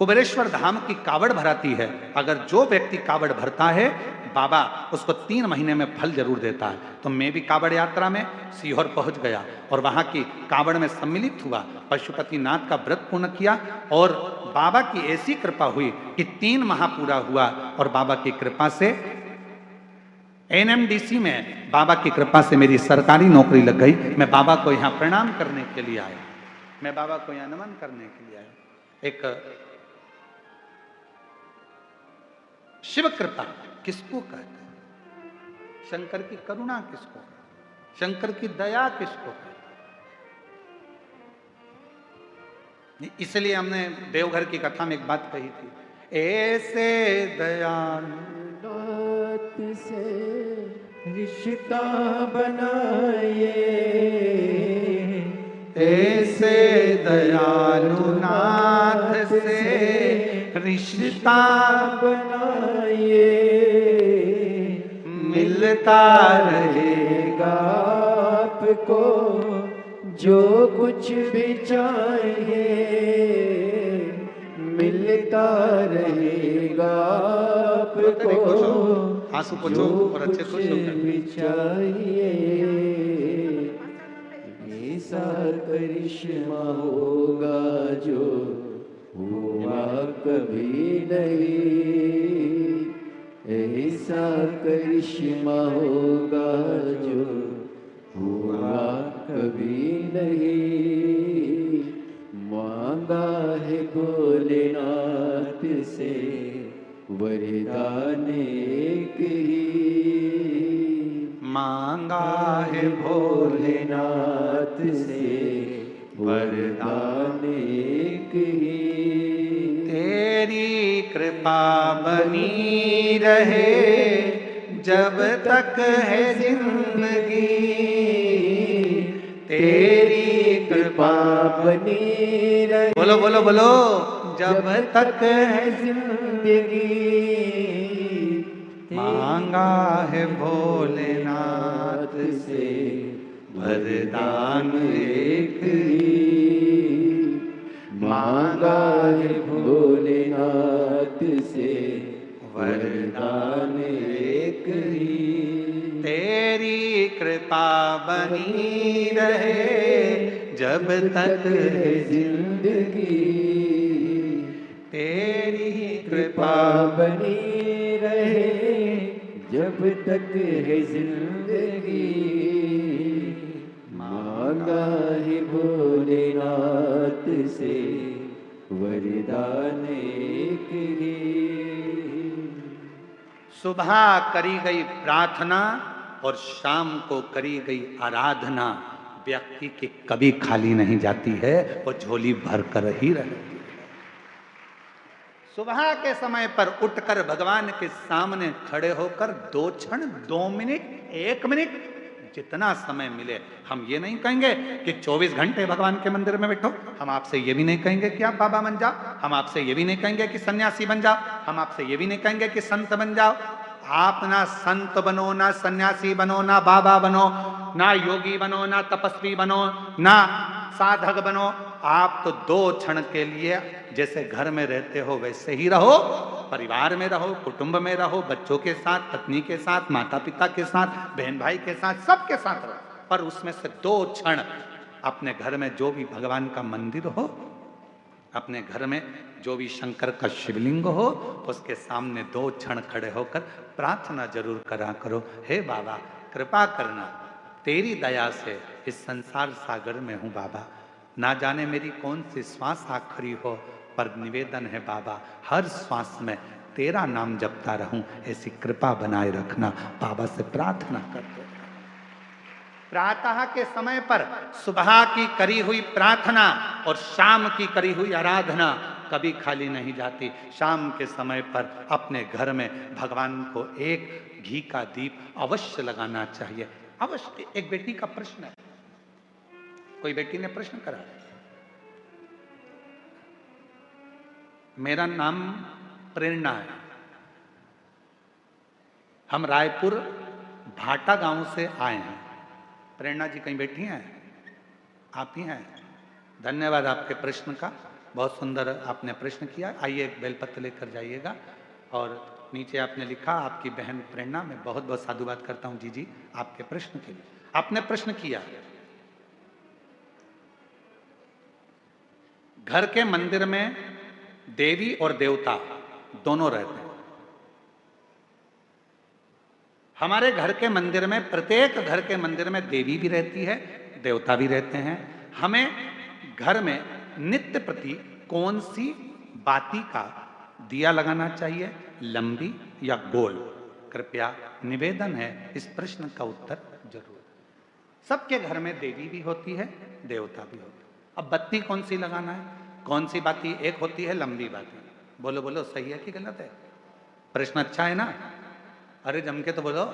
Speaker 1: कुबेरेश्वर धाम की कावड़ भराती है, अगर जो व्यक्ति कावड़ भरता है बाबा उसको 3 महीने में फल जरूर देता है। तो मैं भी कावड़ यात्रा में सीहोर पहुंच गया और वहां की कावड़ में सम्मिलित हुआ, पशुपतिनाथ का व्रत पूर्ण किया और बाबा की ऐसी कृपा हुई कि 3 माह पूरा हुआ और बाबा की कृपा से NMDC में बाबा की कृपा से मेरी सरकारी नौकरी लग गई। मैं बाबा को यहाँ प्रणाम करने के लिए आया, मैं बाबा को यहाँ नमन करने के लिए आया। एक शिव कृपा किसको कहते हैं? शंकर की करुणा किसको कहते हैं? शंकर की दया किसको कहते हैं? इसलिए हमने देवघर की कथा में एक बात कही थी, ऐसे दयालु
Speaker 2: से रिश्ता बनाए,
Speaker 1: ऐसे दयालु नाथ से रिश्ता
Speaker 2: बनाए, मिलता रहेगा आपको जो कुछ भी चाहिए, मिलता रहेगा आपको
Speaker 1: आंसू पोछो और अच्छे खुश होकर
Speaker 2: चाहिए। ऐसा करिश्मा होगा जो हुआ कभी नहीं, ऐसा करिश्मा होगा जो हुआ कभी नहीं। मांगा है भोलेनाथ से वरदान एक ही
Speaker 1: मांगा है भोलेनाथ
Speaker 2: भोलेनाथ से, वरदान एक ही
Speaker 1: तेरी कृपा बनी रहे जब तक है जिंदगी, तेरी कृपा
Speaker 2: बनी रहे,
Speaker 1: बोलो बोलो बोलो, जब तक है
Speaker 2: जिंदगी
Speaker 1: मांगा है भोलेनाथ से वरदान एक ही,
Speaker 2: मांगा है भोलेनाथ से वरदान एक ही
Speaker 1: तेरी कृपा बनी रहे जब तक है
Speaker 2: जिंदगी,
Speaker 1: तेरी
Speaker 2: कृपा बनी रहे जब तक है जिंदगी, मांगा है भोलेनाथ से वरदान एक ही।
Speaker 1: सुबह करी गई प्रार्थना और शाम को करी गई आराधना व्यक्ति की कभी खाली नहीं जाती है, वो झोली भर कर ही रहती है। सुबह के समय पर उठकर भगवान के सामने खड़े होकर 2 क्षण 2 मिनट 1 मिनट जितना समय मिले, हम ये नहीं कहेंगे कि 24 घंटे भगवान के मंदिर में बैठो, हम आपसे ये भी नहीं कहेंगे कि आप बाबा बन जाओ, हम आपसे ये भी नहीं कहेंगे कि सन्यासी बन जाओ, हम आपसे ये भी नहीं कहेंगे कि संत बन जाओ। आप ना संत बनो, ना सन्यासी बनो, ना बाबा बनो, ना योगी बनो, ना तपस्वी बनो, ना साधक बनो, आप तो 2 क्षण के लिए जैसे घर में रहते हो वैसे ही रहो, परिवार में रहो, कुटुंब में रहो, बच्चों के साथ, पत्नी के साथ, माता पिता के साथ, बहन भाई के साथ, सबके साथ रहो, पर उसमें से 2 क्षण अपने घर में जो भी भगवान का मंदिर हो, अपने घर में जो भी शंकर का शिवलिंग हो, उसके सामने 2 क्षण खड़े होकर प्रार्थना जरूर करा करो, हे बाबा कृपा करना, तेरी दया से इस संसार सागर में हूँ बाबा, ना जाने मेरी कौन सी श्वास आखिरी हो, पर निवेदन है बाबा हर श्वास में तेरा नाम जपता रहूं, ऐसी कृपा बनाए रखना, बाबा से प्रार्थना करते। प्रातः के समय पर सुबह की करी हुई प्रार्थना और शाम की करी हुई आराधना कभी खाली नहीं जाती। शाम के समय पर अपने घर में भगवान को एक घी का दीप अवश्य लगाना चाहिए, अवश्य। एक बेटी का प्रश्न है, कोई बेटी ने प्रश्न करा, मेरा नाम प्रेरणा है, हम रायपुर भाटा गांव से आए हैं। प्रेरणा जी कहीं बैठी हैं? आप ही हैं? धन्यवाद आपके प्रश्न का, बहुत सुंदर आपने प्रश्न किया। आइए एक बेलपत्र लेकर जाइएगा। और नीचे आपने लिखा आपकी बहन प्रेरणा, मैं बहुत बहुत साधुवाद करता हूं जी आपके प्रश्न के लिए। आपने प्रश्न किया घर के मंदिर में देवी और देवता दोनों रहते हैं। हमारे घर के मंदिर में, प्रत्येक घर के मंदिर में देवी भी रहती है, देवता भी रहते हैं। हमें घर में नित्य प्रति कौन सी बाती का दिया लगाना चाहिए, लंबी या गोल? कृपया निवेदन है इस प्रश्न का उत्तर जरूर। सबके घर में देवी भी होती है, देवता भी होता है। अब बत्ती कौन सी लगाना है? कौन सी बाती? एक होती है लंबी बाती। बोलो बोलो, सही है कि गलत है? प्रश्न अच्छा है ना? अरे जम के तो बोलो,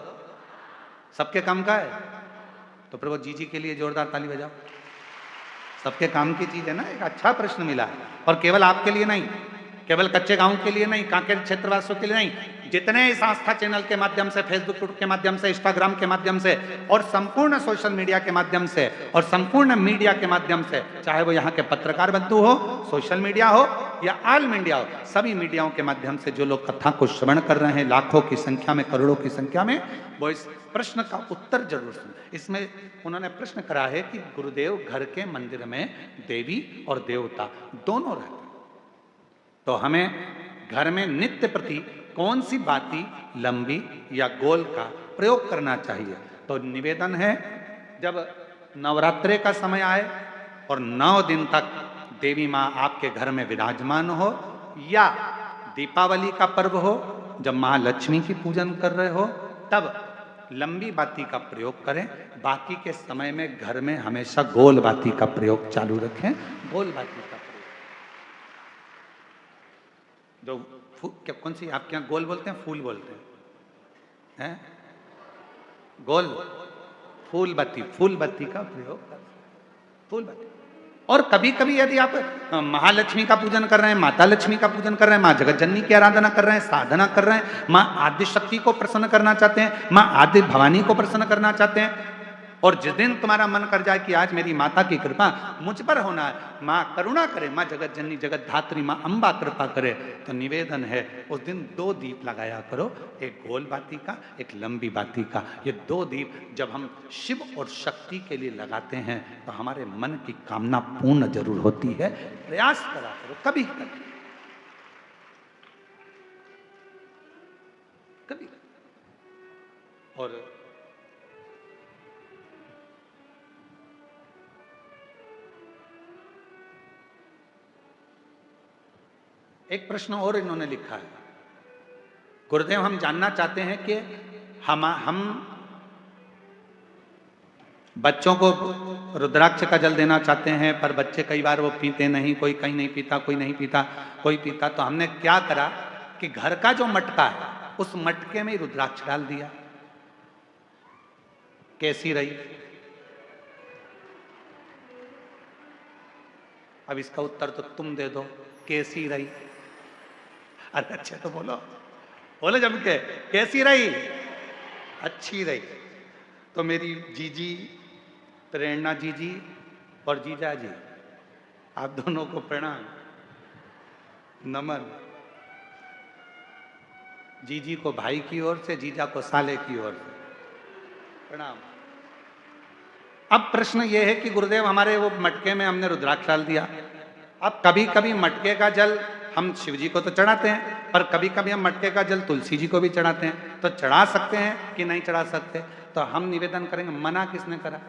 Speaker 1: सबके काम का है तो प्रभु जी के लिए जोरदार ताली बजाओ। सबके काम की चीज है ना, एक अच्छा प्रश्न मिला है। और केवल आपके लिए नहीं, केवल कच्चे गांव के लिए नहीं, कांकेर क्षेत्रवासियों के लिए नहीं, जितने इस आस्था चैनल के माध्यम से, फेसबुक के माध्यम से, इंस्टाग्राम के माध्यम से और संपूर्ण सोशल मीडिया के माध्यम से और संपूर्ण मीडिया के माध्यम से, चाहे वो यहाँ के पत्रकार बंधु हो, सोशल मीडिया हो या ऑल मीडिया हो, सभी मीडियाओं के माध्यम से जो लोग कथा को श्रवण कर रहे हैं लाखों की संख्या में, करोड़ों की संख्या में, वो इस प्रश्न का उत्तर जरूर सुन। इसमें उन्होंने प्रश्न करा है कि गुरुदेव घर के मंदिर में देवी और देवता दोनों रहते हैं, तो हमें घर में नित्य प्रति कौन सी बाती लंबी या गोल का प्रयोग करना चाहिए? तो निवेदन है, जब नवरात्रे का समय आए और 9 दिन तक देवी माँ आपके घर में विराजमान हो, या दीपावली का पर्व हो, जब महालक्ष्मी की पूजन कर रहे हो, तब लंबी बाती का प्रयोग करें। बाकी के समय में घर में हमेशा गोल बाती का प्रयोग चालू रखें। गोल बाती का प्रयोग, जो क्या कौन सी आपके यहाँ गोल बोलते हैं, फूल बोलते हैं? गोल फूल बत्ती का प्रयोग कर, फूल बत्ती। और कभी कभी यदि आप महालक्ष्मी का पूजन कर रहे हैं, माता लक्ष्मी का पूजन कर रहे हैं, माँ जगत जननी की आराधना कर रहे हैं, साधना कर रहे हैं, माँ आदि शक्ति को प्रसन्न करना चाहते हैं, माँ आदि भवानी को प्रसन्न करना चाहते हैं, और जिस दिन तुम्हारा मन कर जाए कि आज मेरी माता की कृपा मुझ पर होना है, माँ करुणा करे, माँ जगत जननी जगत धात्री माँ अम्बा कृपा करे, तो निवेदन है उस दिन 2 दीप लगाया करो, एक गोल बाती का, एक लंबी बाती का। ये 2 दीप जब हम शिव और शक्ति के लिए लगाते हैं तो हमारे मन की कामना पूर्ण जरूर होती है। प्रयास करा करो, कभी कभी कभी। और एक प्रश्न और इन्होंने लिखा है, गुरुदेव हम जानना चाहते हैं कि हम बच्चों को रुद्राक्ष का जल देना चाहते हैं, पर बच्चे कई बार वो पीते नहीं, कोई कहीं नहीं पीता, कोई नहीं पीता, कोई पीता, तो हमने क्या करा कि घर का जो मटका है उस मटके में रुद्राक्ष डाल दिया। कैसी रही? अब इसका उत्तर तो तुम दे दो, कैसी रही? अरे अच्छे तो बोलो, बोलो जम के, कैसी रही? अच्छी रही। तो मेरी जीजी प्रेरणा जीजी और जीजा जी, आप दोनों को प्रणाम, नमन। जीजी को भाई की ओर से, जीजा को साले की ओर से प्रणाम। अब प्रश्न ये है कि गुरुदेव हमारे वो मटके में हमने रुद्राक्ष डाल दिया। अब कभी कभी मटके का जल हम शिव जी को तो चढ़ाते हैं, पर कभी कभी हम मटके का जल तुलसी जी को भी चढ़ाते हैं, तो चढ़ा सकते हैं कि नहीं चढ़ा सकते? तो हम निवेदन करेंगे, मना किसने करा?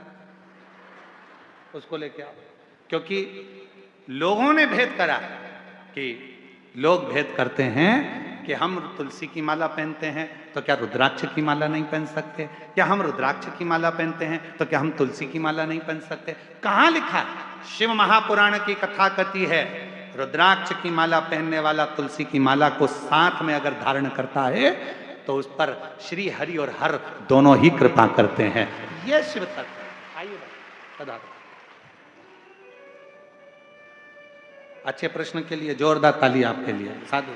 Speaker 1: उसको लेके आओ। क्योंकि लोगों ने भेद करा कि लोग भेद करते हैं कि हम तुलसी की माला पहनते हैं तो क्या रुद्राक्ष की माला नहीं पहन सकते? क्या हम रुद्राक्ष की माला पहनते हैं तो क्या हम तुलसी की माला नहीं पहन सकते? कहाँ लिखा? शिव महापुराण की कथा कहती है, रुद्राक्ष की माला पहनने वाला तुलसी की माला को साथ में अगर धारण करता है तो उस पर श्री हरि और हर दोनों ही कृपा करते हैं। यह शिव तत्व। आइए सदा। अच्छे प्रश्न के लिए जोरदार ताली आपके लिए। साधु।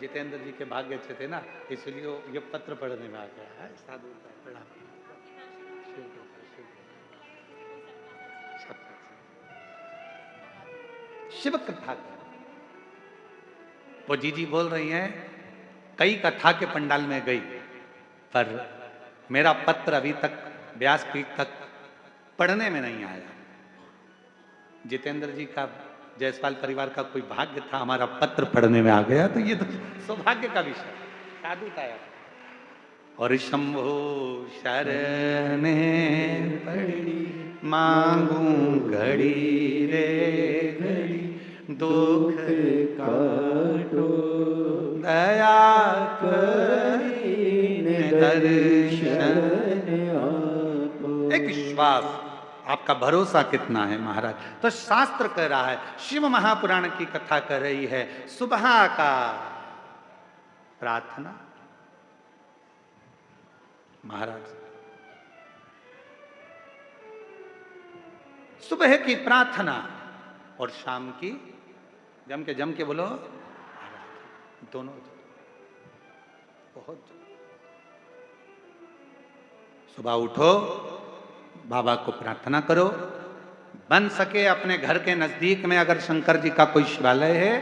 Speaker 1: जितेंद्र जी के भाग्य अच्छे थे ना, इसलिए वो ये पत्र पढ़ने में आ गया है। साधु प्रणाम। शिव कथा वो जीजी बोल रही हैं, कई कथा के पंडाल में गई, पर मेरा पत्र अभी तक व्यासपीठ तक पढ़ने में नहीं आया। जितेंद्र जी का, जायसवाल परिवार का कोई भाग्य था, हमारा पत्र पढ़ने में आ गया, तो ये तो सौभाग्य का विषय। साधु का और शंभो शरण पड़ी मांगू घड़ी रे घड़ी, दुख काटो दया करीने दर्शन आपो। एक विश्वास, आपका भरोसा कितना है महाराज? तो शास्त्र कह रहा है, शिव महापुराण की कथा कर रही है, सुबह का प्रार्थना महाराज, सुबह की प्रार्थना और शाम की जम के बोलो दोनों, बहुत। सुबह उठो, बाबा को प्रार्थना करो, बन सके अपने घर के नजदीक में अगर शंकर जी का कोई शिवालय है,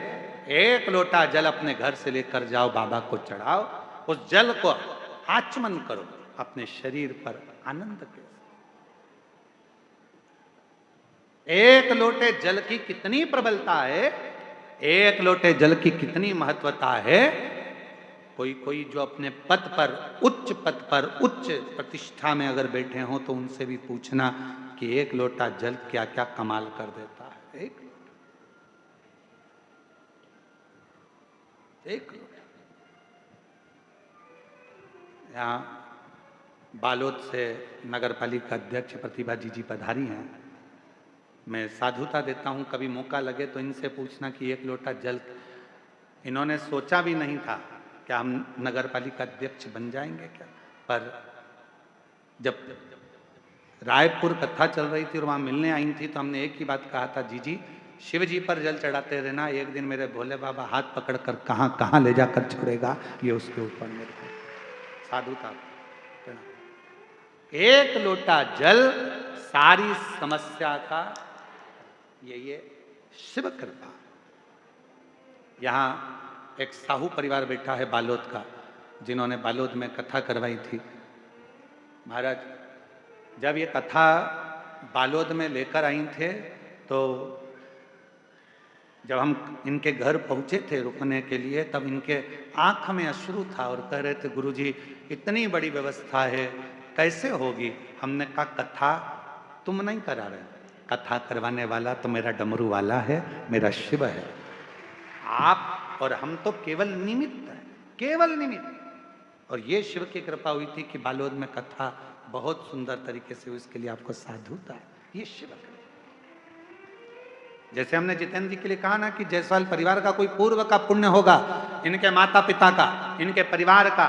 Speaker 1: एक लोटा जल अपने घर से लेकर जाओ, बाबा को चढ़ाओ, उस जल को आचमन करो अपने शरीर पर आनंद के। एक लोटे जल की कितनी प्रबलता है, एक लोटे जल की कितनी महत्वता है, कोई कोई जो अपने पद पर, उच्च पद पर, उच्च प्रतिष्ठा में अगर बैठे हों तो उनसे भी पूछना कि एक लोटा जल क्या क्या कमाल कर देता है। एक लोटा। यहाँ बालोद से नगर पालिका अध्यक्ष प्रतिभा जी पधारी हैं। मैं साधुता देता हूँ, कभी मौका लगे तो इनसे पूछना कि एक लोटा जल, इन्होंने सोचा भी नहीं था कि हम नगर पालिका अध्यक्ष बन जाएंगे क्या। पर जब रायपुर कथा चल रही थी और वहाँ मिलने आई थी तो हमने एक ही बात कहा था, जी शिव जी पर जल चढ़ाते रहना, एक दिन मेरे भोले बाबा हाथ पकड़कर कहाँ कहाँ ले जाकर छोड़ेगा ये उसके ऊपर मेरे को साधुता। एक लोटा जल सारी समस्या का ये शिव कृपा। यहाँ एक साहू परिवार बैठा है बालोद का, जिन्होंने बालोद में कथा करवाई थी। महाराज जब ये कथा बालोद में लेकर आई थे तो जब हम इनके घर पहुंचे थे रुकने के लिए, तब इनके आंख में अश्रु था और कह रहे थे, गुरुजी इतनी बड़ी व्यवस्था है कैसे होगी। हमने कहा कथा तुम नहीं करा रहे, कथा करवाने वाला तो मेरा डमरू वाला है, मेरा शिव है। आप और हम तो केवल निमित्त है, केवल निमित्त। और ये शिव की कृपा हुई थी कि बालोद में कथा बहुत सुंदर तरीके से, इसके लिए आपको साधुता है। ये शिव कृपा। जैसे हमने जितेंद्र जी के लिए कहा ना कि जायसवाल परिवार का कोई पूर्व का पुण्य होगा, इनके माता पिता का, इनके परिवार का,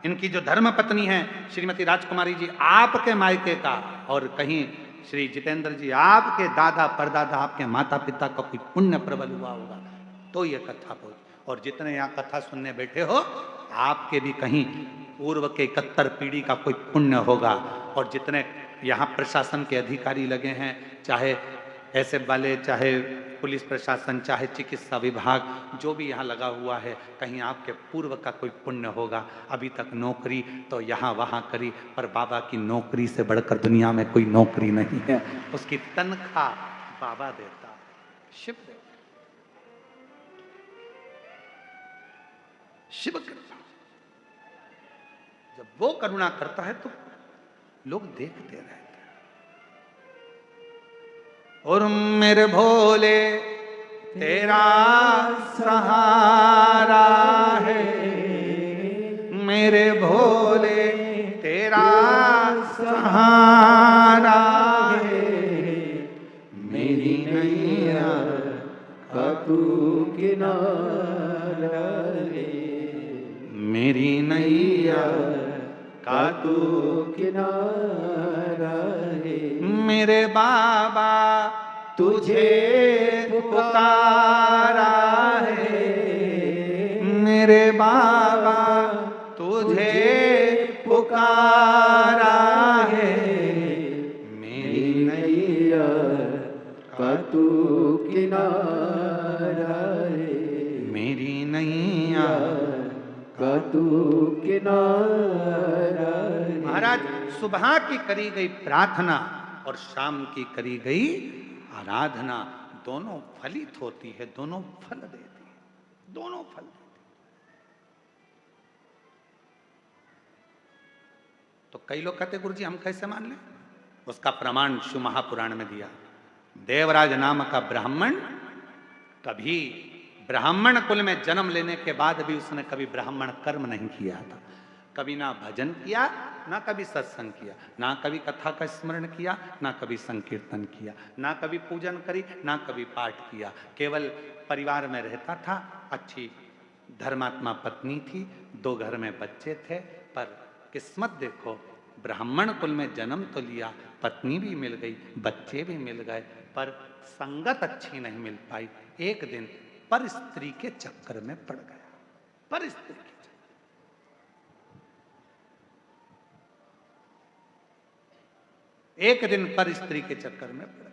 Speaker 1: इनकी जो धर्म पत्नी है श्रीमती राजकुमारी जी आपके मायके का, और कहीं श्री जितेंद्र जी आपके दादा परदादा आपके माता पिता का कोई पुण्य प्रबल हुआ होगा तो ये कथा पहुंच। और जितने यहाँ कथा सुनने बैठे हो आपके भी कहीं पूर्व के 71 पीढ़ी का कोई पुण्य होगा। और जितने यहाँ प्रशासन के अधिकारी लगे हैं, चाहे ऐसे वाले, चाहे पुलिस प्रशासन, चाहे चिकित्सा विभाग, जो भी यहाँ लगा हुआ है, कहीं आपके पूर्व का कोई पुण्य होगा। अभी तक नौकरी तो यहाँ वहाँ करी, पर बाबा की नौकरी से बढ़कर दुनिया में कोई नौकरी नहीं है। उसकी तनख्वाह बाबा देता है, शिव देता, शिव कृपा। जब वो करुणा करता है तो लोग देखते रहते हैं। और मेरे भोले तेरा सहारा है, मेरे भोले तेरा सहारा है, मेरी नैया
Speaker 2: का तू किनारा रे,
Speaker 1: मेरी नैया का तू
Speaker 2: किनारा रे।
Speaker 1: मेरे बाबा तुझे पुकारा है, मेरे बाबा तुझे पुकारा है, मेरी नैया
Speaker 2: का तू किनारा रे,
Speaker 1: मेरी नैया
Speaker 2: का तू किनारा रे।
Speaker 1: महाराज सुबह की करी गई प्रार्थना और शाम की करी गई आराधना दोनों फलित होती है, दोनों फल देती है, दोनों फल देती है। तो कई लोग कहते गुरुजी हम कैसे मान लें, उसका प्रमाण शिव महापुराण में दिया। देवराज नाम का ब्राह्मण कभी ब्राह्मण कुल में जन्म लेने के बाद भी उसने कभी ब्राह्मण कर्म नहीं किया था। कभी ना भजन किया, ना कभी सत्संग किया, ना कभी कथा का स्मरण किया, ना कभी संकीर्तन किया, ना कभी पूजन करी, ना कभी पाठ किया। केवल परिवार में रहता था, अच्छी धर्मात्मा पत्नी थी, 2 घर में बच्चे थे। पर किस्मत देखो, ब्राह्मण कुल में जन्म तो लिया, पत्नी भी मिल गई, बच्चे भी मिल गए, पर संगत अच्छी नहीं मिल पाई। एक दिन पर स्त्री के चक्कर में पड़ गया, पर स्त्री के चक्कर। एक दिन पर स्त्री के चक्कर में पड़ गया।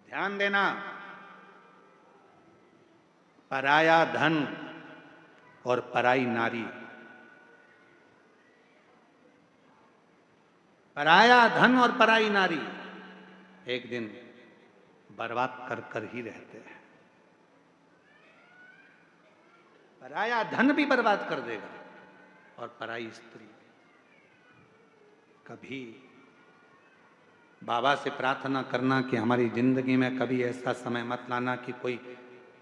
Speaker 1: ध्यान देना, पराया धन और पराई नारी, पराया धन और पराई नारी एक दिन बर्बाद कर कर ही रहते हैं। पराया धन भी बर्बाद कर देगा और पराई स्त्री भी। कभी बाबा से प्रार्थना करना कि हमारी जिंदगी में कभी ऐसा समय मत लाना कि कोई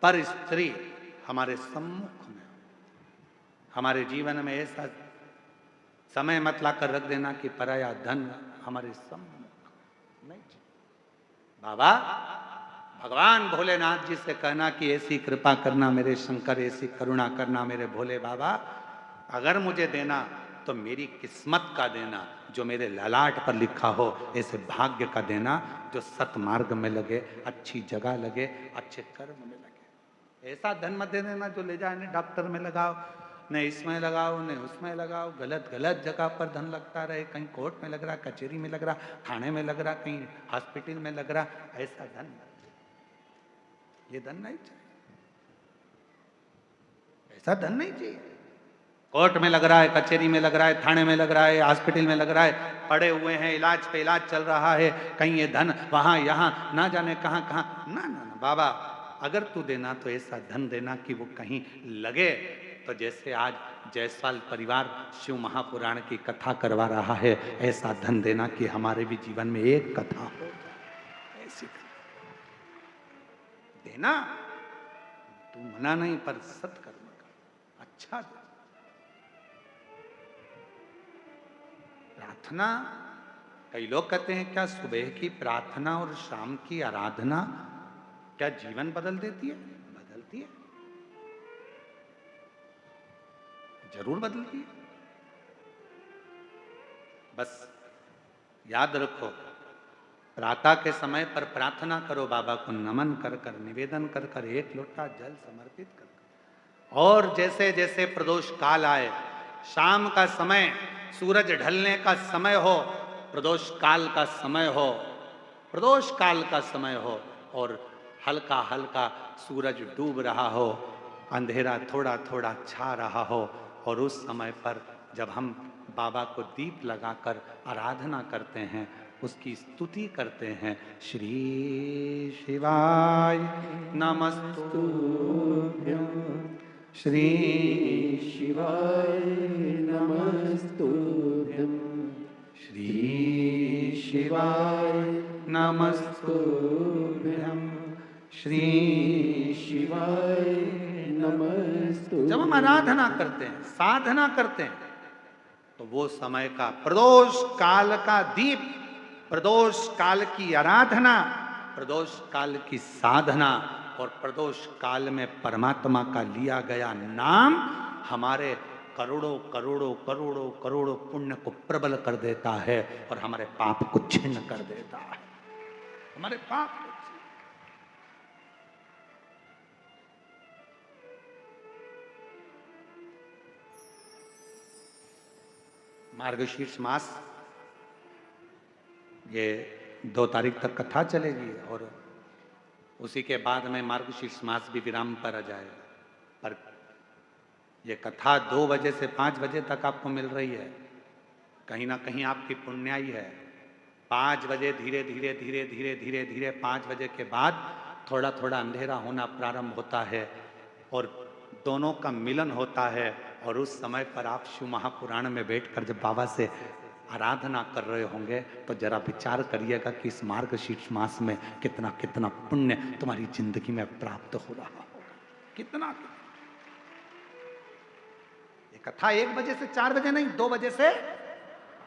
Speaker 1: पर स्त्री हमारे सम्मुख में हो। हमारे जीवन में ऐसा समय मत लाकर रख देना कि पराया धन हमारे सम्मुख नहीं। बाबा भगवान भोलेनाथ जी से कहना कि ऐसी कृपा करना मेरे शंकर, ऐसी करुणा करना मेरे भोले बाबा, अगर मुझे देना तो मेरी किस्मत का देना, जो मेरे ललाट पर लिखा हो, ऐसे भाग्य का देना जो सतमार्ग में लगे, अच्छी जगह लगे, अच्छे कर्म में लगे। ऐसा धन मत दे देना जो ले जाए न डॉक्टर में लगाओ, न इसमें लगाओ, न उसमें लगाओ, गलत गलत जगह पर धन लगता रहे, कहीं कोर्ट में लग रहा, कचहरी में लग रहा, थाने में लग रहा, कहीं हॉस्पिटल में लग रहा, ऐसा धन, ये धन नहीं चाहिए, ऐसा धन नहीं चाहिए। कोर्ट में लग रहा है, कचहरी में लग रहा है, थाने में लग रहा है, हॉस्पिटल में लग रहा है, पड़े हुए हैं, इलाज पे इलाज चल रहा है, कहीं ये धन वहां यहां ना जाने कहां कहां, ना ना ना बाबा, अगर तू देना तो ऐसा धन देना कि वो कहीं लगे। तो जैसे आज जायसवाल परिवार शिव महापुराण की कथा करवा रहा है, ऐसा धन देना कि हमारे भी जीवन में एक कथा हो जाए, ऐसी देना। तू मना नहीं, पर सत्कर्म कर, अच्छा दे। प्रार्थना, कई लोग कहते हैं क्या सुबह की प्रार्थना और शाम की आराधना क्या जीवन बदल देती है? बदलती है, जरूर बदलती है। बस याद रखो, प्रातः के समय पर प्रार्थना करो, बाबा को नमन कर कर, निवेदन कर कर, एक लोटा जल समर्पित कर कर। और जैसे जैसे प्रदोष काल आए, शाम का समय, सूरज ढलने का समय हो, प्रदोष काल का समय हो, प्रदोष काल का समय हो, और हल्का हल्का सूरज डूब रहा हो, अंधेरा थोड़ा थोड़ा छा रहा हो, और उस समय पर जब हम बाबा को दीप लगाकर आराधना करते हैं, उसकी स्तुति करते हैं, श्री शिवाय नमस्तुभ्यं, श्री
Speaker 2: शिवाय नमस्तुभ्यं,
Speaker 1: श्री शिवाय नमस्तुभ्यं, श्री
Speaker 2: शिवाय नमस्तुभ्यं।
Speaker 1: जब हम आराधना करते हैं, साधना करते हैं, तो वो समय का प्रदोष काल का दीप, प्रदोष काल की आराधना, प्रदोष काल की साधना और प्रदोष काल में परमात्मा का लिया गया नाम हमारे करोड़ों करोड़ों करोड़ों करोड़ों पुण्य को प्रबल कर देता है और हमारे पाप को छिन्न कर देता है, हमारे पाप को। मार्गशीर्ष मास, ये 2 तारीख तक कथा चलेगी और उसी के बाद में मार्गशीर्ष मास भी विराम पर आ जाएगा। पर ये कथा 2 बजे से 5 बजे तक आपको मिल रही है, कहीं ना कहीं आपकी पुण्याई है। 5 बजे धीरे धीरे धीरे धीरे धीरे धीरे 5 बजे के बाद थोड़ा थोड़ा अंधेरा होना प्रारंभ होता है और दोनों का मिलन होता है। और उस समय पर आप शिव महापुराण में बैठकर जब बाबा से आराधना कर रहे होंगे तो जरा विचार करिएगा कि इस मार्गशीर्ष मास में कितना कितना पुण्य तुम्हारी जिंदगी में प्राप्त हो रहा होगा, कितना। ये कथा 1 बजे से 4 बजे नहीं, 2 बजे से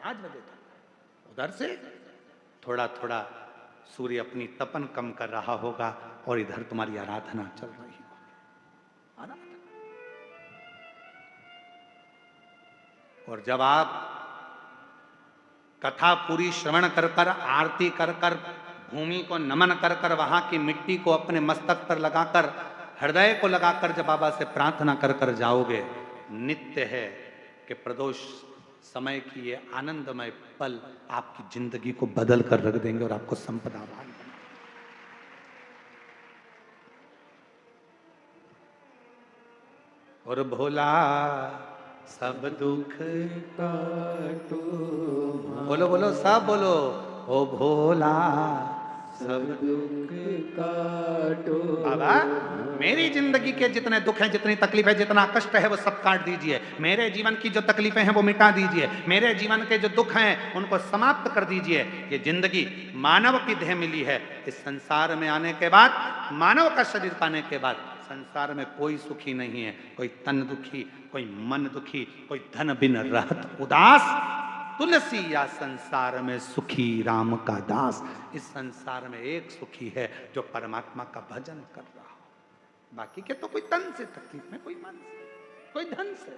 Speaker 1: 5 बजे तक। उधर से थोड़ा थोड़ा सूर्य अपनी तपन कम कर रहा होगा और इधर तुम्हारी आराधना चल रही होगी। आराधना। और जब आप कथा पूरी श्रवण कर कर, आरती कर कर, भूमि को नमन कर कर, वहां की मिट्टी को अपने मस्तक पर लगाकर, हृदय को लगाकर जब बाबा से प्रार्थना कर कर जाओगे, नित्य है कि प्रदोष समय की ये आनंदमय पल आपकी जिंदगी को बदल कर रख देंगे और आपको संपदावान बना। और भोला सब दुख काटो, बोलो बोलो सब बोलो, ओ भोला
Speaker 2: सब दुख काटो।
Speaker 1: बाबा मेरी जिंदगी के जितने दुख हैं, जितनी तकलीफ है, जितना कष्ट है, वो सब काट दीजिए। मेरे जीवन की जो तकलीफें हैं वो मिटा दीजिए। मेरे जीवन के जो दुख हैं उनको समाप्त कर दीजिए। ये जिंदगी मानव की देह मिली है। इस संसार में आने के बाद, मानव का शरीर पाने के बाद संसार में कोई सुखी नहीं है। कोई तन दुखी, कोई मन दुखी, कोई धन बिन रहत उदास। तुलसी या संसार में सुखी राम का दास। इस संसार में एक सुखी है जो परमात्मा का भजन कर रहा हो। बाकी के तो कोई तन से तकलीफ में, कोई मन से, कोई धन से।